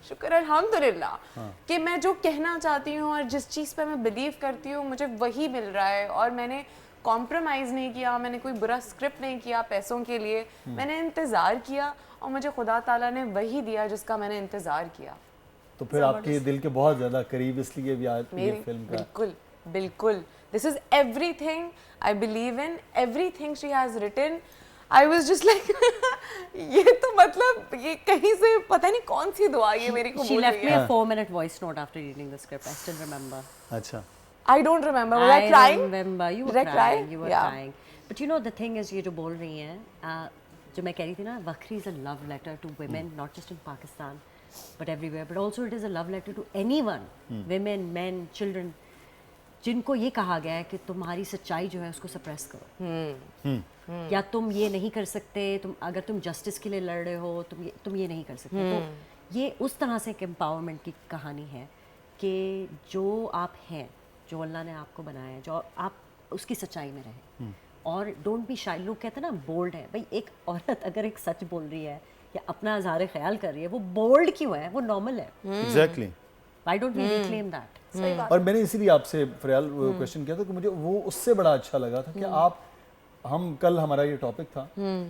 शुक्र अल्हम्दुलिल्लाह कि मैं जो कहना चाहती हूँ और जिस चीज़ पे मैं बिलीव करती हूँ मुझे वही मिल रहा है, और मैंने कॉम्प्रोमाइज़ नहीं किया, मैंने कोई बुरा स्क्रिप्ट नहीं किया पैसों के लिए, मैंने इंतज़ार किया और मुझे खुदा ताला ने वही दिया जिसका मैंने इंतज़ार किया। तो फिर आपके दिल के बहुत ज़्यादा करीब इसलिए भी आज ये फिल्म का। बिल्कुल बिल्कुल, this is everything I believe in, everything she has written. I was just like ये तो मतलब ये कहीं से पता नहीं कौन सी दुआ ये मेरी को She बोल left रही me है। a 4-minute voice note after reading the script. I still remember. अच्छा, I don't remember. Was I crying? remember. You were Did I crying. cry? You were Yeah. crying. But you know the thing is, ये जो बोल रही हैं, जो मैं कह रही थी ना, वखरी is a love letter to women, not just in Pakistan, but everywhere. But also it is a love letter to anyone, women, men, children, जिनको ये कहा गया है कि तुम्हारी सच्चाई जो है उसको सप्रेस करो, या तुम ये नहीं कर सकते, तुम अगर तुम जस्टिस के लिए लड़ रहे हो तुम ये नहीं कर सकते। तो ये उस तरह से एक एम्पावरमेंट की कहानी है कि जो आप हैं, जो अल्लाह ने आपको बनाया है, जो आप उसकी सच्चाई में रहें, और डोंट बी शाई। लोग कहते हैं ना बोल्ड है, भाई एक औरत अगर एक सच बोल रही है या अपना इज़हार ख्याल कर रही है, वो बोल्ड क्यों है, वो नॉर्मल है। Exactly. Why don't we reclaim that? सही बात। और मैंने इसीलिए आपसे फरियाल क्वेश्चन किया था कि मुझे वो उससे बड़ा अच्छा लगा था कि आप, हम कल हमारा ये टॉपिक था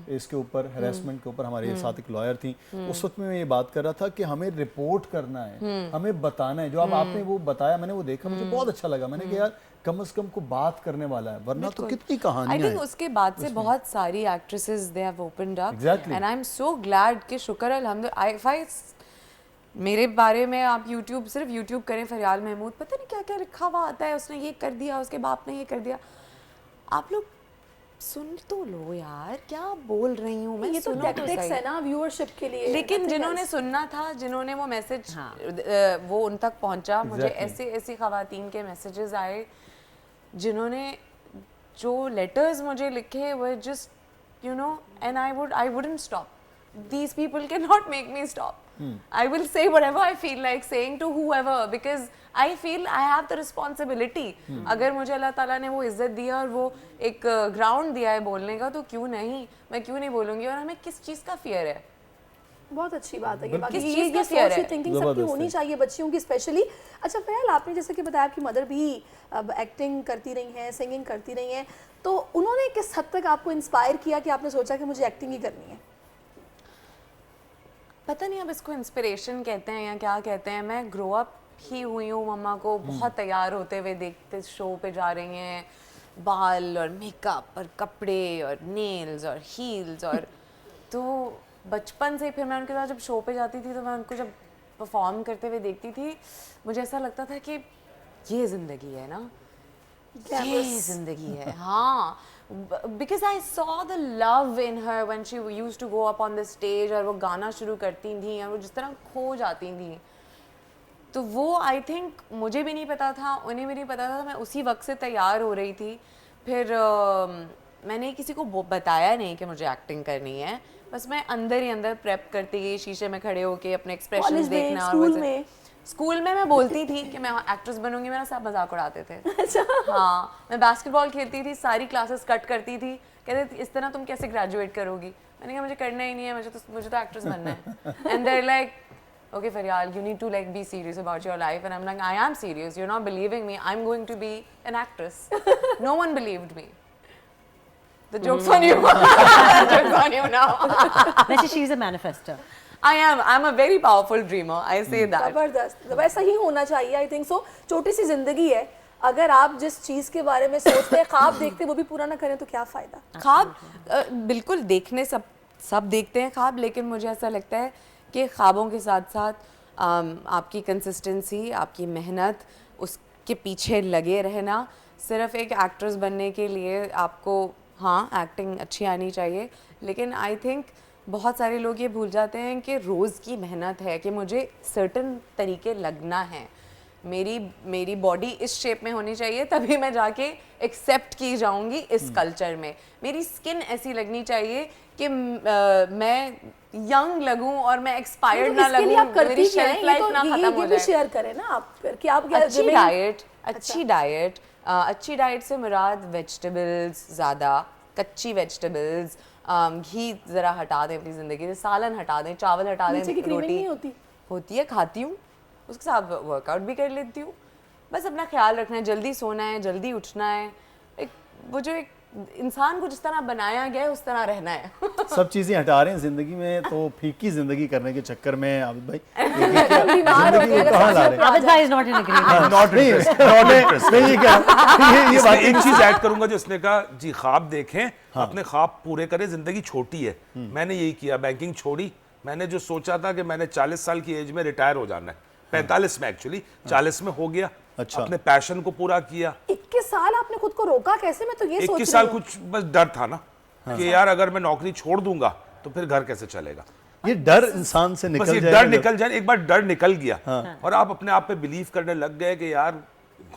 इसके ऊपर, हैरेसमेंट के ऊपर, हमारे साथ एक लॉयर थी, उस वक्त में मैं ये बात कर रहा था कि हमें रिपोर्ट करना है, हमें बताना है। जो अब आपने वो बताया, मैंने वो देखा, मुझे बहुत अच्छा लगा। मैंने कहा यार कम से कम को बात करने वाला है, वरना तो कितनी कहानियां I think हैं। उसके बाद से बहुत सारी actresses they have opened up, Exactly. And I am so glad कि शुक्र अल्हम्दुलिल्लाह। मेरे बारे में आप YouTube, सिर्फ YouTube करें, फरियाल महमूद, पता नहीं क्या क्या लिखा हुआ आता है, उसने ये कर दिया, उसके बाप ने ये कर दिया। आप लोग सुन तो लो यार, क्या बोल रही हूँ मैं, ये तो सुनो टैक्टिक्स सही। है ना व्यूअरशिप के लिए। लेकिन nothing जिन्होंने else. सुनना था, जिन्होंने वो मैसेज हाँ। वो उन तक पहुंचा, मुझे Exactly. ऐसे ऐसी खवातीन के मैसेजेस आए जिन्होंने जो लेटर्स मुझे लिखे वो just you know, and I wouldn't stop. These people cannot make me stop. I will say whatever I feel like saying to whoever, because I feel I have the responsibility. अगर मुझे अल्लाह ताला ने वो इज्जत दिया और वो एक ग्राउंड दिया है बोलने का, तो क्यों नहीं, मैं क्यों नहीं बोलूँगी। और हमें किस चीज़ का फियर है? बहुत अच्छी बात है ये। बाकी किस ये चीज़ का सोच, fear ये है? थिंकिंग सबकी जबरदस्त होनी है। चाहिए, बच्चियों की स्पेशली। अच्छा फयाल, आपने जैसे कि बताया आपकी मदर भी अब एक्टिंग करती रही हैं, सिंगिंग करती रही हैं, तो उन्होंने किस हद तक आपको इंस्पायर किया कि आपने सोचा कि मुझे एक्टिंग ही करनी है? पता नहीं अब इसको इंस्पिरेशन कहते हैं या क्या कहते हैं। मैं ग्रो अप ही हुई हूँ मम्मा को बहुत तैयार होते हुए देखते, शो पे जा रही हैं, बाल और मेकअप और कपड़े और नेल्स और हील्स, और तो बचपन से फिर मैं उनके साथ जब शो पे जाती थी तो मैं उनको जब परफॉर्म करते हुए देखती थी, मुझे ऐसा लगता था कि ये ज़िंदगी है ना, ये ज़िंदगी है। हाँ, because I saw the love in her when she used to go up on the stage, और वो गाना शुरू करती थी और वो जिस तरह खो जाती थी, तो वो आई थिंक मुझे भी नहीं पता था, उन्हें भी नहीं पता था, मैं उसी वक्त से तैयार हो रही थी। फिर मैंने किसी को बताया नहीं कि मुझे एक्टिंग करनी है, बस मैं अंदर ही अंदर प्रेप करती गई, शीशे में खड़े होके अपने एक्सप्रेशंस कॉलेज में, देखना। और स्कूल वो में? स्कूल में मैं बोलती थी कि मैं एक्ट्रेस बनूंगी, मेरा सब मजाक उड़ाते थे। हाँ, मैं बास्केटबॉल खेलती थी, सारी क्लासेस कट करती थी, कहते थे इस तरह तुम कैसे ग्रेजुएट करोगी। मैंने कहा मुझे करना ही नहीं है, मुझे तो एक्ट्रेस बनना है। And they are like, okay Faryal, you need to like be serious about your life, and I'm like, I am serious, you're not believing me, I'm going to be an actress. No one believed me. The joke's on you. Joke's on you now. वैसे she is a manifester. I'm a very powerful dreamer, I say that. जबरदस्त, वैसा ही होना चाहिए। I think so. छोटी सी जिंदगी है, अगर आप जिस चीज के बारे में सोचते हैं, ख्वाब देखते, वो भी पूरा ना करें तो क्या फायदा। ख्वाब बिल्कुल देखने सब देखते हैं ख्वाब, लेकिन मुझे ऐसा लगता है कि ख्वाबों के साथ साथ आपकी कंसिस्टेंसी, आपकी मेहनत, उसके पीछे लगे रहना। सिर्फ एक एक्ट्रेस बनने के लिए आपको हाँ एक्टिंग अच्छी आनी चाहिए, लेकिन आई थिंक बहुत सारे लोग ये भूल जाते हैं कि रोज़ की मेहनत है कि मुझे सर्टन तरीके लगना है, मेरी बॉडी इस शेप में होनी चाहिए तभी मैं जाके एक्सेप्ट की जाऊंगी इस कल्चर में। मेरी स्किन ऐसी लगनी चाहिए कि मैं यंग लगूं और मैं एक्सपायर्ड ना लगूं, मेरी शेल्फ लाइफ ना खत्म हो जाए। शेयर करें ना आप कि आप अच्छी डाइट से मुराद वेजिटेबल्स, ज़्यादा कच्ची वेजिटेबल्स, घी ज़रा हटा दें अपनी ज़िंदगी से, सालन हटा दें, चावल हटा दें, रोटी होती है खाती हूँ, उसके साथ वर्कआउट भी कर लेती हूँ। बस अपना ख्याल रखना है, जल्दी सोना है, जल्दी उठना है, एक इंसान को जिस तरह बनाया गया है उस तरह रहना है। सब चीजें हटा रहे हैं जिंदगी में, तो फीकी जिंदगी करने के चक्कर में आबिद भाई जिंदगी कहाँ ला रहे हैं? आबिद भाई is not in agreement. Not नहीं क्या ये बात एक चीज ऐड करूंगा जो उसने कहा जी, ख्वाब देखें, अपने ख्वाब पूरे करें, जिंदगी छोटी है। मैंने यही किया, बैंकिंग छोड़ी। मैंने जो सोचा था कि मैंने 40 साल की एज में रिटायर हो जाना है, 45 में एक्चुअली 40 में हो गया। अच्छा। अपने पैशन को पूरा किया। 21 साल आपने खुद को रोका कैसे? मैं तो ये सोच रही हूं 21 साल कुछ बस डर था ना कि यार अगर मैं नौकरी छोड़ दूंगा तो फिर घर कैसे चलेगा। ये डर इंसान से निकल बस ये जाए, डर निकल जाए, एक बार डर निकल गया और आप अपने आप पे बिलीव करने लग गए कि यार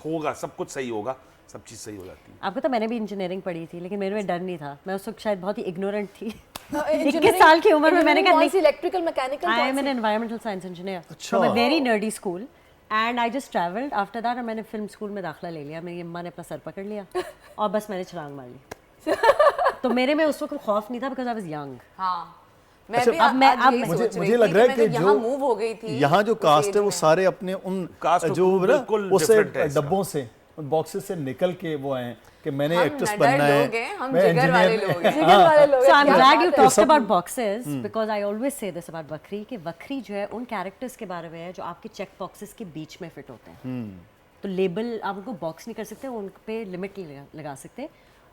होगा, सब कुछ सही होगा, सब चीज सही हो जाती है। आपको तो मैंने भी इंजीनियरिंग पढ़ी थी, लेकिन मेरे में डर नहीं था। मैं उस वक्त शायद बहुत ही इग्नोरेंट थी। 21 साल की उम्र में मैंने कहा नहीं, electrical mechanical, I am an environmental science engineer अच्छा। From a very nerdy school and I just travelled after that. और मैंने फिल्म स्कूल में दाखिला ले लिया। मेरी अम्मा ने अपना सर पकड़ लिया और बस मैंने छलांग मार ली। तो मेरे में उस वक्त खौफ नहीं था बिकॉज आई वाज यंग। हाँ, मैं अच्छा, भी अब मैं- आज अब यही मुझे- सोच रही मुझे थी लग रहा है मैं कि जब यहाँ जो मूव हो गई थी, यहाँ जो उस कास्ट age है वो में। सारे अपने उन कास्ट जो बिल्कुल उससे different है इसका। डब्बों से, उन बॉक्सेस से निकल के वो आए कि मैंने हम एक्ट्रेस नडर बनना है, लोग हैं, हम मैं जिगर वाले engineer- लोग हैं। जिगर वाले लोग So I'm क्या glad बात you है। talked about boxes because I always say this about बकरी कि बकरी जो है उन कैरेक्टर्स के बारे में है जो आपके चेक बॉक्सेस के बीच में फिट होते हैं। तो लेबल आप उनको बॉक्स नहीं कर सकते, उन पे लिमिट नहीं लगा सकते।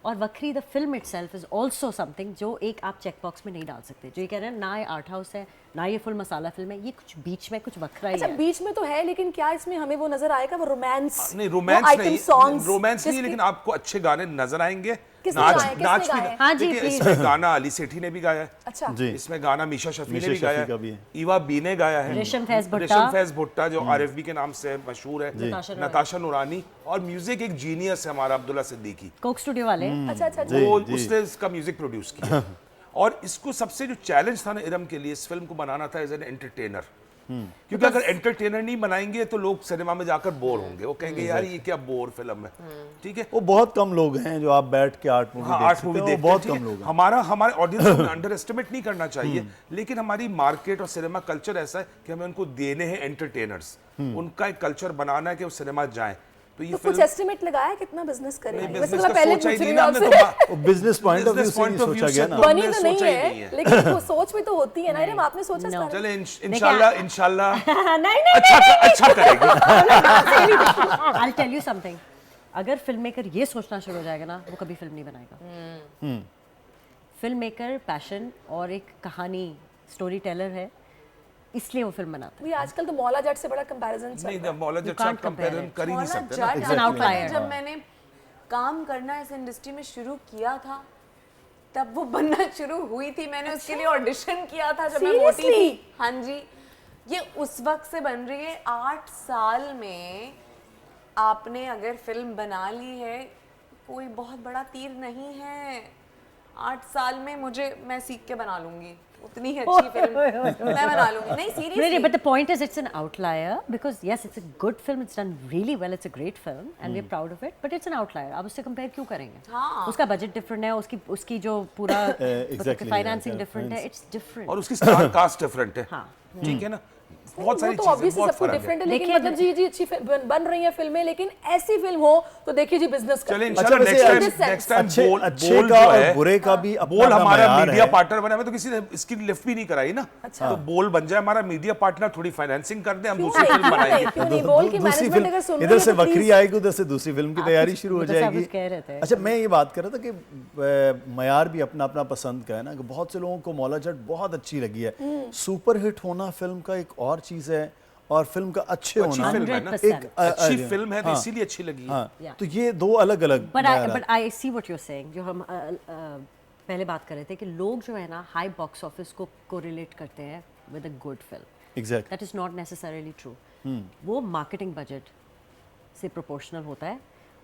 और बकरी the film itself is also something जो एक आप चेक बॉक्स में नहीं डाल सकते। जो ये कह रहे हैं ना ये आर्ट हाउस है ना ये फुल मसाला फिल्म है, ये कुछ बीच में कुछ बकरा ही अच्छा, है। बीच में तो है, लेकिन क्या इसमें हमें वो नजर आएगा, वो रोमांस? नहीं, रोमांस नहीं, रोमांस नहीं, लेकिन आपको अच्छे गाने नजर आएंगे। किसने नाच गाए? नाच किसने भी गाए? हाँ जी, देखिए, please। इसमें गाना अली सेठी ने भी गाया है, अच्छा, जी इसमें गाना मीशा शफी ने मीशा भी गाया शफी का भी है, है। ईवा बी ने गाया है, रेशम फैज भुट्टा। रेशम फैज भुट्टा जो आरएफबी के नाम से मशहूर है, नताशा नूरानी। और म्यूजिक एक जीनियस है हमारा अब्दुल्ला सिद्दीकी, कोक स्टूडियो वाले। अच्छा अच्छा अच्छा। जी, वो जी। उसने इसका म्यूजिक प्रोड्यूस किया। और इसको सबसे जो चैलेंज था ना इरम के लिए, इस फिल्म को बनाना था एज एन एंटरटेनर। क्योंकि अगर एंटरटेनर नहीं बनाएंगे तो लोग सिनेमा में जाकर बोर होंगे, वो कहेंगे यार ये क्या बोर फिल्म है। ठीक है, वो बहुत कम लोग हैं जो आप बैठ के आर्ट मूवी हाँ, देख आर्ट सकते मूवी हो, देखते बहुत हैं, कम ठीक है। लोग हैं। हमारे ऑडियंस को अंडर एस्टिमेट नहीं करना चाहिए, लेकिन हमारी मार्केट और सिनेमा कल्चर ऐसा है कि हमें उनको देने हैं एंटरटेनर्स, उनका एक कल्चर बनाना है कि वो सिनेमा जाएं। तो ये तो कुछ फिल्म एस्टिमेट लगाया कितना बिजनेस करेगा? नहीं, वैसे business मैं का पहले सोचा ही पूछ रही नहीं हूँ ना हमने, आपसे। तो वो business point of view business से नहीं point of सोचा view गया से ना। तो बनी हमने तो नहीं सोचा ही नहीं है, है। लेकिन वो सोच में तो होती है ना। इरम, आपने सोचा इस बारे में? चले इंशाल्लाह नहीं अच्छा करेगी। I'll tell you something. अगर फिल्म मेकर ये सोचना शुरू हो जाएगा ना, वो कभी फिल्म नहीं बनाएगा। फिल्म मेकर पैशन और एक कहानी स्टोरी टेलर है, इसलिए वो फिल्म बनाता है। ये आजकल तो मौला जट से बड़ा कंपैरिजन चल नहीं, रहा है। मौला You जट से can't आप कंपेरिजन compare it. कर ही नहीं मौला सकते ना। जट, It's an आपको पता है, outlier. जब मैंने काम करना इस इंडस्ट्री में शुरू किया था तब वो बनना शुरू हुई थी। मैंने उसके लिए ऑडिशन किया था जब मैं मोटी थी। Seriously? हाँ जी, ये उस वक्त से बन रही है। 8 साल में आपने अगर फिल्म बना ली है, कोई बहुत बड़ा तीर नहीं है। 8 साल में मैं सीख के बना लूंगी उतनी ही अच्छी फिल्म मैं बना लूंगी। नहीं, seriously. But the point is, it's an outlier because yes, it's a good film. It's done really well. It's a great film, and we're proud of it. But it's an outlier. आप उससे compare क्यों करेंगे? हाँ। उसका budget different है, उसकी जो पूरा exactly, financing yeah, different है. It's different. और उसकी स्टार कास्ट डिफरेंट है। हाँ। ठीक है ना, बहुत सारी तो चीजें obviously बहुत सबको फर्क है। डिफरेंट है, लेकिन देखिए, मतलब जी अच्छी बन रही हैं फिल्में, लेकिन ऐसी फिल्म हो तो देखिए जी बिजनेस चलिए का। इंशाल्लाह वैसे नेक्स्ट टाइम अच्छे बोल अच्छे बोल का जो और है बुरे का भी अपना बोल अपना हमारा मयार मीडिया है। पार्टनर बना, हमें तो किसी ने इसकी लिफ्ट भी नहीं कराई ना। तो बोल बन जाए हमारा मीडिया पार्टनर, थोड़ी फाइनेंसिंग कर दे, हम दूसरी फिल्म बनाएंगे। क्यों नहीं, बोल की दूसरी मैनेजमेंट अगर फिल्म सुन इधर रही से है तो बकरी please। आएगी, उधर से दूसरी फिल्म की तैयारी शुरू हो मतलब आप जाएगी। कुछ कह रहे थे। अच्छा, मैं ये बात कर रहा था कि मयार भी अपना अपना पसंद का है ना, कि बहुत से लोगों को मौला जट बहुत अच्छी लगी है। सुपर हिट होना फिल्म का एक और चीज है, और फिल्म का अच्छे अच्छी होना फिल्म है ना, 100%। अच्छी फिल्म है तो इसीलिए अच्छी लगी है। हाँ, Yeah. तो ये दो अलग अलग but I see what you are saying, जो हम पहले बात कर रहे थे कि लोग जो है ना हाई बॉक्स ऑफिस को कोरिलेट करते हैं with a good film. Exact. That is not necessarily true. वो मार्केटिंग बजट से प्रोपोर्शनल होता है,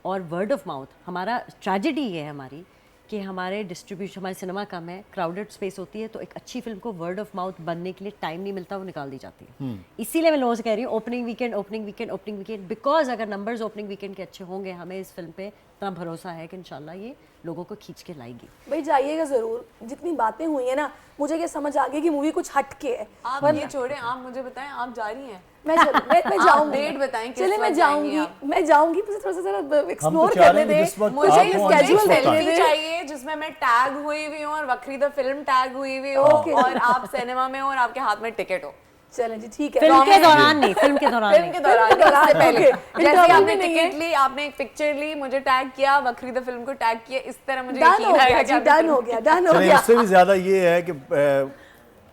और वर्ड ऑफ माउथ, हमारा ट्रेजेडी ये है हमारी कि हमारे डिस्ट्रीब्यूशन, हमारे सिनेमा कम है, क्राउडेड स्पेस होती है, तो एक अच्छी फिल्म को वर्ड ऑफ माउथ बनने के लिए टाइम नहीं मिलता, वो निकाल दी जाती है। इसीलिए मैं लोगों से कह रही हूँ ओपनिंग वीकेंड, बिकॉज अगर नंबर्स ओपनिंग वीकेंड के अच्छे होंगे, हमें इस फिल्म पे इतना भरोसा है कि इंशाल्लाह ये लोगों को खींच के लाएगी। भाई जाइएगा जरूर, जितनी बातें हुई है ना, मुझे ये समझ आ गई कि मूवी कुछ हट के है। आप ये छोड़े, आप मुझे बताएं, आप जा रही हैं? मैं जाऊंगी, डेट बताएं, किस चले मैं वक्त जाएंगी जाऊंगी, आप? मैं जाऊंगी, मुझे थोड़ा सा जरा एक्सप्लोर चाह रहे करने हैं कि दे, जिस वक्त मुझे आप ये हो, schedule जिस वक्त देखने आप दे। चाहिए जिसमें मैं टैग हुई हुई हूँ और वक्री द फिल्म टैग हुई हुई हो, Okay. और आप सिनेमा में हो और आपके हाथ में टिकट हो। चलें जी, ठीक है। फिल्म के Promise। दौरान नहीं, फिल्म के दौरान फिल्म नहीं। के दौरान फिल्म के दौरान, इससे पहले okay। जैसे Interval आपने में नहीं है। टिकट ली, आपने एक पिक्चर ली, मुझे टैग किया, वक्री द फिल्म को टैग किया, इस तरह मुझे डन यकीन हो आएगा गया कि जी, आपने डन फिल्म हो गया, डन हो चलिए, गया। उससे भी ज्यादा ये है कि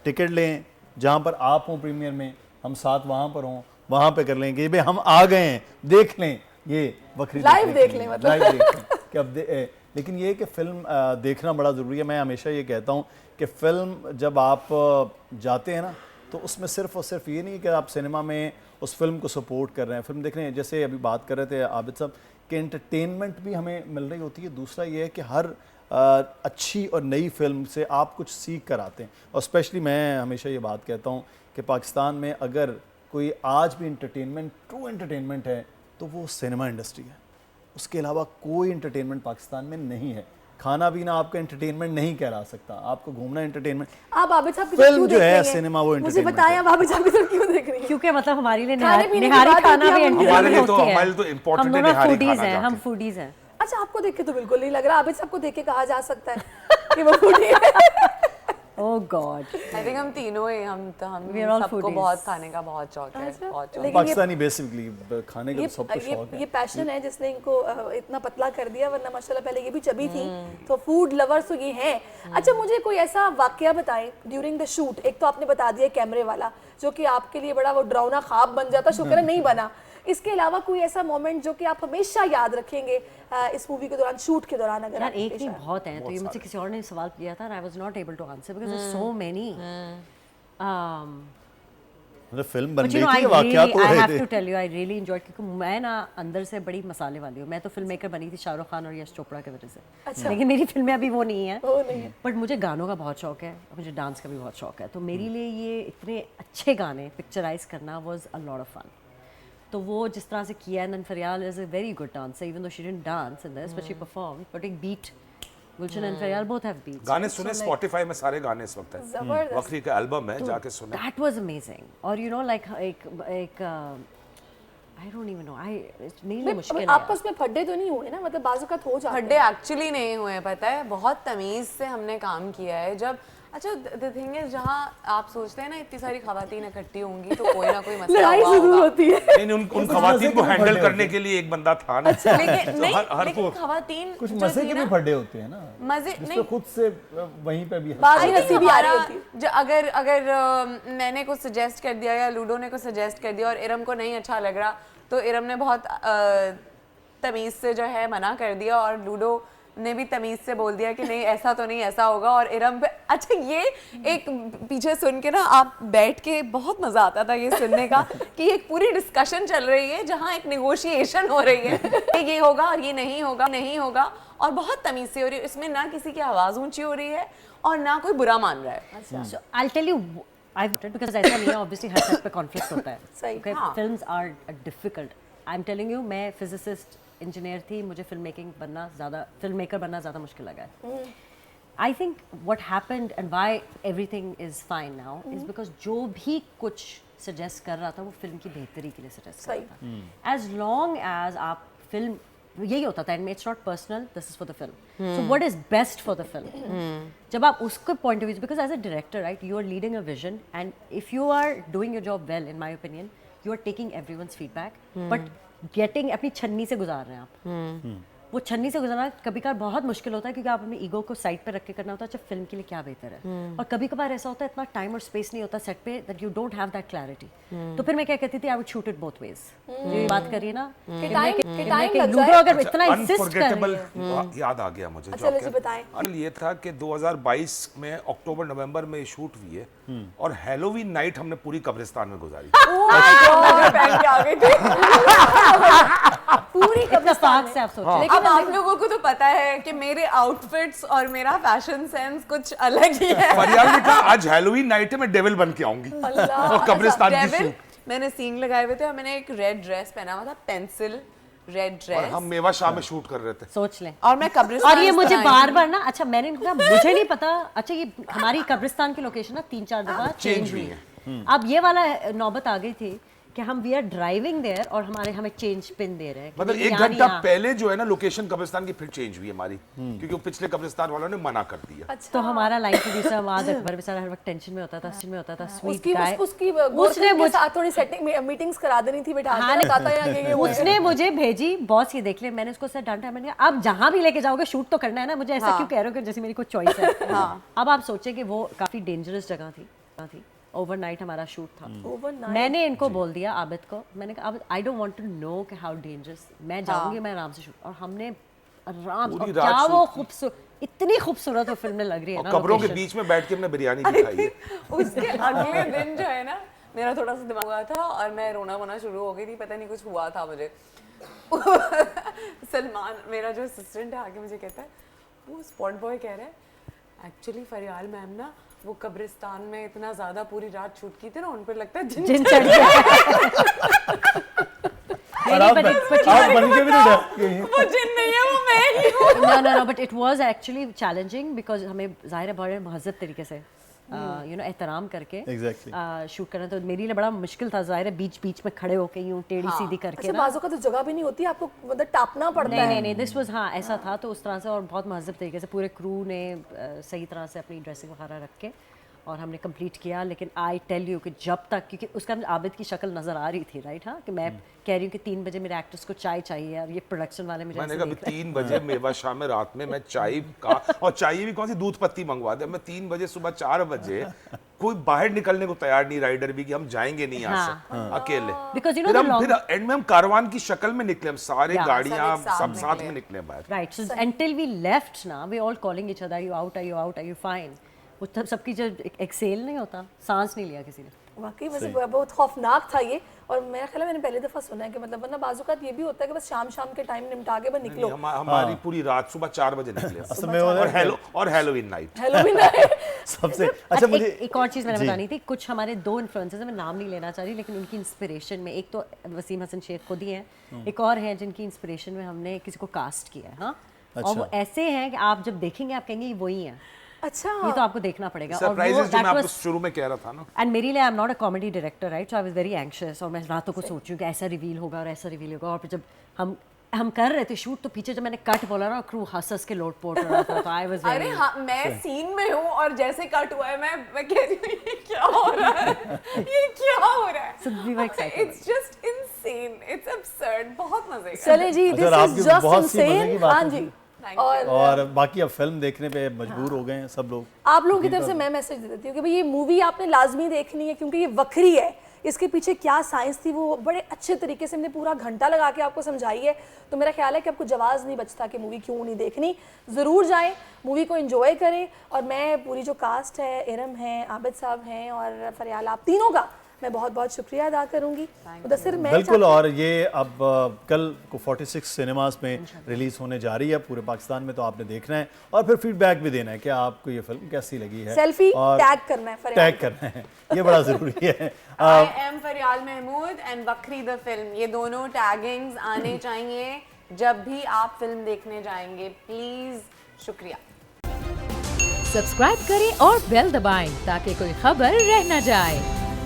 टिकट लें, जहाँ पर आप हों प्रीमियर में, हम साथ वहाँ पर हों, वहाँ पे कर लें कि भाई हम आ गए हैं, देख लें ये बकरी Live देखने देख के लिए, लें, मतलब। live देख लें कि अब लेकिन ये कि फिल्म देखना बड़ा ज़रूरी है। मैं हमेशा ये कहता हूँ कि फिल्म जब आप जाते हैं ना, तो उसमें सिर्फ और सिर्फ ये नहीं कि आप सिनेमा में उस फिल्म को सपोर्ट कर रहे हैं, फिल्म देख रहे हैं। जैसे अभी बात कर रहे थे आबिद साहब कि एंटरटेनमेंट भी हमें मिल रही होती है। दूसरा ये है कि हर अच्छी और नई फिल्म से आप कुछ सीख कर आते हैं। और स्पेशली मैं हमेशा ये बात कहता हूँ कि पाकिस्तान में अगर कोई आज भी एंटरटेनमेंट, ट्रू एंटरटेनमेंट है, तो वो सिनेमा इंडस्ट्री है। उसके अलावा कोई एंटरटेनमेंट पाकिस्तान में नहीं है। खाना पीना आपका एंटरटेनमेंट नहीं कहला सकता, आपको घूमना एंटरटेनमेंट। आप आबिद साहब की फिल्म क्यों जो है, देख रही हैं? सिनेमा वो मुझे entertainment बताएं, है। आप आबिद साहब की तरफ क्यों देख रही हैं? क्योंकि मतलब हमारे लिए खाने पीने की निहारी बात खाना होती भी है, एंटरटेनमेंट हमारे लिए तो- होती है। हमारे लिए तो important हम है दोनों निहारी फूडीज खाना हैं, हम जाके। फूडीज हैं। अच्छा, आपको देख के तो बिल्कुल नहीं लग रहा। आबिद साहब को देख के कहा जा सकता है कि वो फूडी है। ओह गॉड, आई थिंक हम तीनों ही, हम We are all सबको foodies। बहुत खाने का बहुत शौक है, अच्छा, बहुत शौक। लेकिन पाकिस्तानी बेसिकली खाने का तो सबको शौक ये है। पैशन है जिसने इनको इतना पतला कर दिया, वरना माशाल्लाह पहले ये भी चबी थी। तो फूड लवर्स तो ये हैं। अच्छा, मुझे कोई ऐसा वाकया बताएं ड्यूरिंग द शूट। एक तो आपने बता दिया कैमरे वाला, जो कि आपके लिए बड़ा वो डरावना ख्वाब बन जाता, शुक्र है नहीं बना। इसके अलावा कोई ऐसा मोमेंट जो कि आप हमेशा याद रखेंगे इस मूवी के दौरान, शूट के दौरान? अगर यार आप एक पेश नहीं आए। बहुत हैं, तो ये मुझसे किसी और ने सवाल किया था, I was not able to answer because there so many. मतलब फिल्म बन But रही you know, थी, वाकया तो I रहे have थे। to tell you, I really enjoyed, क्योंकि मैं ना अंदर से बड़ी मसाले वाली हूँ। मैं तो फिल्म मेकर बनी थी शाहरुख खान और यश चोपड़ा की वजह से। अच्छा। लेकिन मेरी फिल्में अभी वो नहीं है। वो नहीं है। बट मुझे गानों का बहुत शौक है और मुझे डांस का भी बहुत शौक है। तो मेरे लिए ये इतने अच्छे गाने पिक्चराइज करना was a lot of fun. तो वो जिस तरह से किया, and Fariyal is a very good dancer, even though she didn't dance in this but she performed, but एक beat, Gulshan and Fariyal both have beats. गाने सुने स्पॉटिफाई में, सारे गाने इस वक्त है। जबरदस्त। वक्री का एल्बम है, जाके सुने। That was amazing. और you know like एक I don't even know. मेरे लिए मुश्किल है। आपस में फड्डे तो नहीं हुए ना? मतलब बाजू का हो जाते फड्डे एक्चुअली नहीं हुए, पता है, बहुत तमीज से हमने काम किया है। जब अच्छा द थिंग इज, जहाँ आप सोचते हैं ना इतनी सारी खवातीन इकट्ठी होंगी तो कोई ना कोई मसला लड़ाई हुआ जरूर होगा। होती है। नहीं, उन खवातीन को हैंडल करने के लिए एक बंदा था ना। लेकिन नहीं, हर लेकिन को खवातीन कुछ जो मजे थी के ना, भी फड्डे होते हैं ना, मजे जिस नहीं, पे खुद से वहीं पे भी बाजी I think नसीबी आ रही हमारा होती है। अगर अगर मैंने कुछ सजेस्ट कर दिया या लूडो ने कुछ सजेस्ट कर दिया और इरम को नहीं अच्छा लग रहा, तो इरम ने बहुत तमीज़ से जो है मना कर दिया, और लूडो ने भी तमीज़ से बोल दिया कि नहीं ऐसा तो नहीं, ऐसा होगा। और इरम पे अच्छा, ये एक पीछे सुन के ना आप बैठ के बहुत मज़ा आता था ये सुनने का कि एक पूरी डिस्कशन चल रही है जहाँ एक नेगोशिएशन हो रही है कि ये होगा और ये नहीं होगा, नहीं होगा, और बहुत तमीज़ से हो रही है। इसमें ना किसी की आवाज़ ऊंची हो रही है और ना कोई बुरा मान रहा है। So I'll tell you, I've done because ऐसा नहीं है, obviously हर set पे conflict होता है। सही। Okay, हाँ। films are difficult. I'm telling you, मैं physicist इंजीनियर थी, मुझे फिल्म मेकिंग बनना ज़्यादा, फिल्म मेकर बनना ज़्यादा मुश्किल लगा है। I think what happened and why everything is fine now is because जो भी कुछ सजेस्ट कर रहा था वो फिल्म की बेहतरी के लिए सजेस्ट कर रहा था। एज लॉन्ग एज आप फिल्म, यही होता था and it's not personal, this is for the film, so what is best for the film. जब आप उसके point of view, because as a director right, you are leading a vision and if you are doing your job well, in my opinion you are taking everyone's feedback, but getting अपनी छन्नी से गुजार रहे हैं आप। वो छन्नी से गुजरना कभी कभार बहुत मुश्किल होता है क्योंकि आप अपने ईगो को साइड पे रख के करना होता है, अच्छा फिल्म के लिए क्या बेहतर है। और कभी कभार ऐसा होता है इतना टाइम और स्पेस नहीं होता सेट पे that you don't have that clarity. तो फिर मैं क्या कहती थी, I would shoot it both ways. जो ये बात करिए ना कि लूडो अगर इतना इंसिस्ट कर अनफॉरगेटेबल रही याद आ गया मुझे। अच्छा जी बताएं। ये था कि 2022 में अक्टूबर नवंबर में शूट हुई है और हैलोवीन नाइट हमने पूरी कब्रिस्तान में गुजारी। पहन के आ गए थे पूरी इत्तेफाक से आप सोचें। लेकिन अब आप लोगों को तो पता है कि मेरे आउटफिट्स और मेरा फैशन सेंस कुछ अलग ही है। फरियाल ने कहा आज हैलोवीन नाइट है, मैं डेविल बन के आऊंगी और कब्रिस्तान की डेविल, शूट। मैंने सींग लगाए हुए थे और मैंने एक रेड ड्रेस पहना हुआ था, पेंसिल रेड और ड्रेस, हम मेवा शाह में शूट कर रहे थे। सोच लें। और मैं कब्रिस्तान और ये इस मुझे तरह आई बार थी। बार ना, अच्छा मैंने कहा मुझे नहीं पता, अच्छा ये हमारी कब्रिस्तान की लोकेशन ना 3-4 दफा चेंज हुई है। अब ये वाला नौबत आ गई थी कि हम वी आर ड्राइविंग देयर और हमें चेंज पिन दे रहे हैं, मतलब एक घंटा पहले जो है ना लोकेशन कब्रिस्तान की फिर चेंज हुई हमारी, क्योंकि वो पिछले कब्रिस्तान वालों ने मना कर दिया। तो हमारा लाइन प्रोड्यूसर आवाज अकबर बेचारा हर वक्त टेंशन में होता था, स्वीट गाय। उसकी उसने मुझे साथ थोड़ी सेटिंग में मीटिंग्स करा देनी थी बेटा। हाँ, बताता है ये उसने मुझे भेजी, बॉस ये देख ले। मैंने उसको सर डांटा, मैंने कहा आप जहां भी लेके जाओगे शूट तो करना है ना, मुझे ऐसा क्यों कह रहे हो कि जैसे मेरी कोई चॉइस है। अब आप सोचे कि वो काफी डेंजरस जगह थी, ओवरनाइट हमारा शूट था। मैंने इनको बोल दिया आबिद को, मैंने कहा Abid I don't want to know कि हाउ डेंजरस, मैं जाऊंगी मैं आराम से शूट। और हमने आराम, और क्या वो खूबसूरत, इतनी खूबसूरत वो फिल्म में लग रही है ना, कब्रों के बीच में बैठ के हमने बिरयानी भी खाई है। उसके अगले दिन जो है ना मेरा थोड़ा सा दिमाग हुआ था और मैं रोना वोना शुरू हो गई थी, पता नहीं कुछ हुआ था मुझे। सलमान मेरा जो असिस्टेंट है आके मुझे कहता है, वो स्पॉट बॉय कह रहा है एक्चुअली फरियाल मैम ना वो कब्रिस्तान में इतना ज्यादा पूरी रात शूट की थी ना, उन पर लगता है जिन चढ़ गया। और आप बन के भी तो डर गई हैं। वो जिन नहीं है वो मैं ही हूँ। No, but it was actually challenging because हमें ज़ाहिर है बड़े महज़ब तरीके से एहतराम करके शूट करना, तो मेरे लिए बड़ा मुश्किल था। ज़ाहिर है बीच में खड़े होके यूं टेढ़ी सीधी करके ना, बाजू का तो जगह भी नहीं होती, आपको मतलब टापना पड़ता है। नहीं दिस वाज हाँ ऐसा था, तो उस तरह से और बहुत महज़ब तरीके से पूरे क्रू ने सही तरह से अपनी ड्रेसिंग वगैरह रख के और हमने कंप्लीट किया। लेकिन आई टेल यू कि जब तक, क्योंकि उसका आबिद की शक्ल नजर आ रही थी राइट, हाँ कि मैं कह रही हूँ कि 3 बजे मेरे एक्टर्स को चाय चाहिए और ये प्रोडक्शन वाले मुझे मैंने कहा 3 बजे मेवा शाह में रात में मैं चाय का, और चाय भी कौन सी दूध पत्ती मंगवा दे, मैं 3 बजे सुबह 4 बजे कोई बाहर निकलने को तैयार नहीं, राइडर भी कि हम जाएंगे नहीं यहाँ से अकेले। Because you know फिर the हम फिर एंड में हम कारवान की शक्ल में निकले, हम सारे गाड़ियाँ सब साथ में निकले बाहर। Right, so until we left ना, we all calling each other, are you out, are you out, are you fine? वो तब सबकी जो एक्सेल नहीं होता, सांस नहीं लिया किसी ने। वाकई वैसे बहुत खौफनाक था ये, और मेरा ख्याल है मैंने पहली दफा सुना है कि मतलब वरना बाजू का ये भी होता है कि बस शाम के टाइम निपटा के बस निकलो। हमारी पूरी रात सुबह 4 बजे निकले और हैलोवीन नाइट। सबसे अच्छा मुझे एक और चीज़ मैंने बतानी थी, कुछ हमारे 2 इन्फ्लुएंसर्स हैं, मैं नाम नहीं लेना चाह रही, लेकिन उनकी इंस्पिरेशन में एक तो वसीम हसन शेख खुद ही हैं, एक और हैं जिनकी इंस्पिरेशन में हमने किसी को कास्ट किया है। हाँ, और वो ऐसे हैं कि आप जब देखेंगे आप कहेंगे ये वही हैं। अच्छा, ये तो आपको देखना पड़ेगा। सरप्राइजेस जो मैं आपको शुरू में कह रहा था ना, एंड मेरे लिए I am not a comedy director right, so I was very anxious, और मैं रातों को सोच रही हूँ कि ऐसा रिवील होगा और ऐसा रिवील होगा। और फिर जब हम कर रहे थे शूट, तो पीछे जब मैंने कट बोला ना, क्रू हंस के लोट पोट रहा था, तो आई वाज अरे हाँ, मैं सीन में हूँ और जैसे कट हुआ है मैं कह रही हूँ ये क्या हो रहा है, ये क्या हो रहा है। So we were excited. It's just insane, it's absurd, बहुत मजे का। चले जी, दिस इज जस्ट इनसेन। हाँ जी, और बाकी अब फिल्म देखने पे मजबूर हो गए हैं सब लोग। आप लोगों की तरफ से मैं मैसेज दे देती हूँ कि भाई ये मूवी आपने लाजमी देखनी है, क्योंकि ये वक्री है। इसके पीछे क्या साइंस थी वो बड़े अच्छे तरीके से हमने पूरा घंटा लगा के आपको समझाई है। तो मेरा ख्याल है कि आपको जवाब नहीं बचता कि मूवी क्यों नहीं देखनी। ज़रूर जाएं, मूवी को एंजॉय करें। और मैं पूरी जो कास्ट है, इरम है, आबिद साहब हैं और फरियाल, आप तीनों का मैं बहुत बहुत शुक्रिया अदा करूंगी। मुदस्सिर, मैं बिल्कुल, और ये अब कल को 46 सिनेमास में रिलीज होने जा रही है पूरे पाकिस्तान में, तो आपने देखना है और फिर फीडबैक भी देना है कि आपको ये फिल्म कैसी लगी है। सेल्फी और टैग करना है, फरियाल टैग करना है, ये बड़ा जरूरी है। I am Faryal Mahmood and Bakri the film, ये दोनों टैगिंग्स आने चाहिए जब भी आप फिल्म देखने जाएंगे, प्लीज। शुक्रिया। सब्सक्राइब करें और बेल दबाएं ताकि कोई खबर रह न जाए।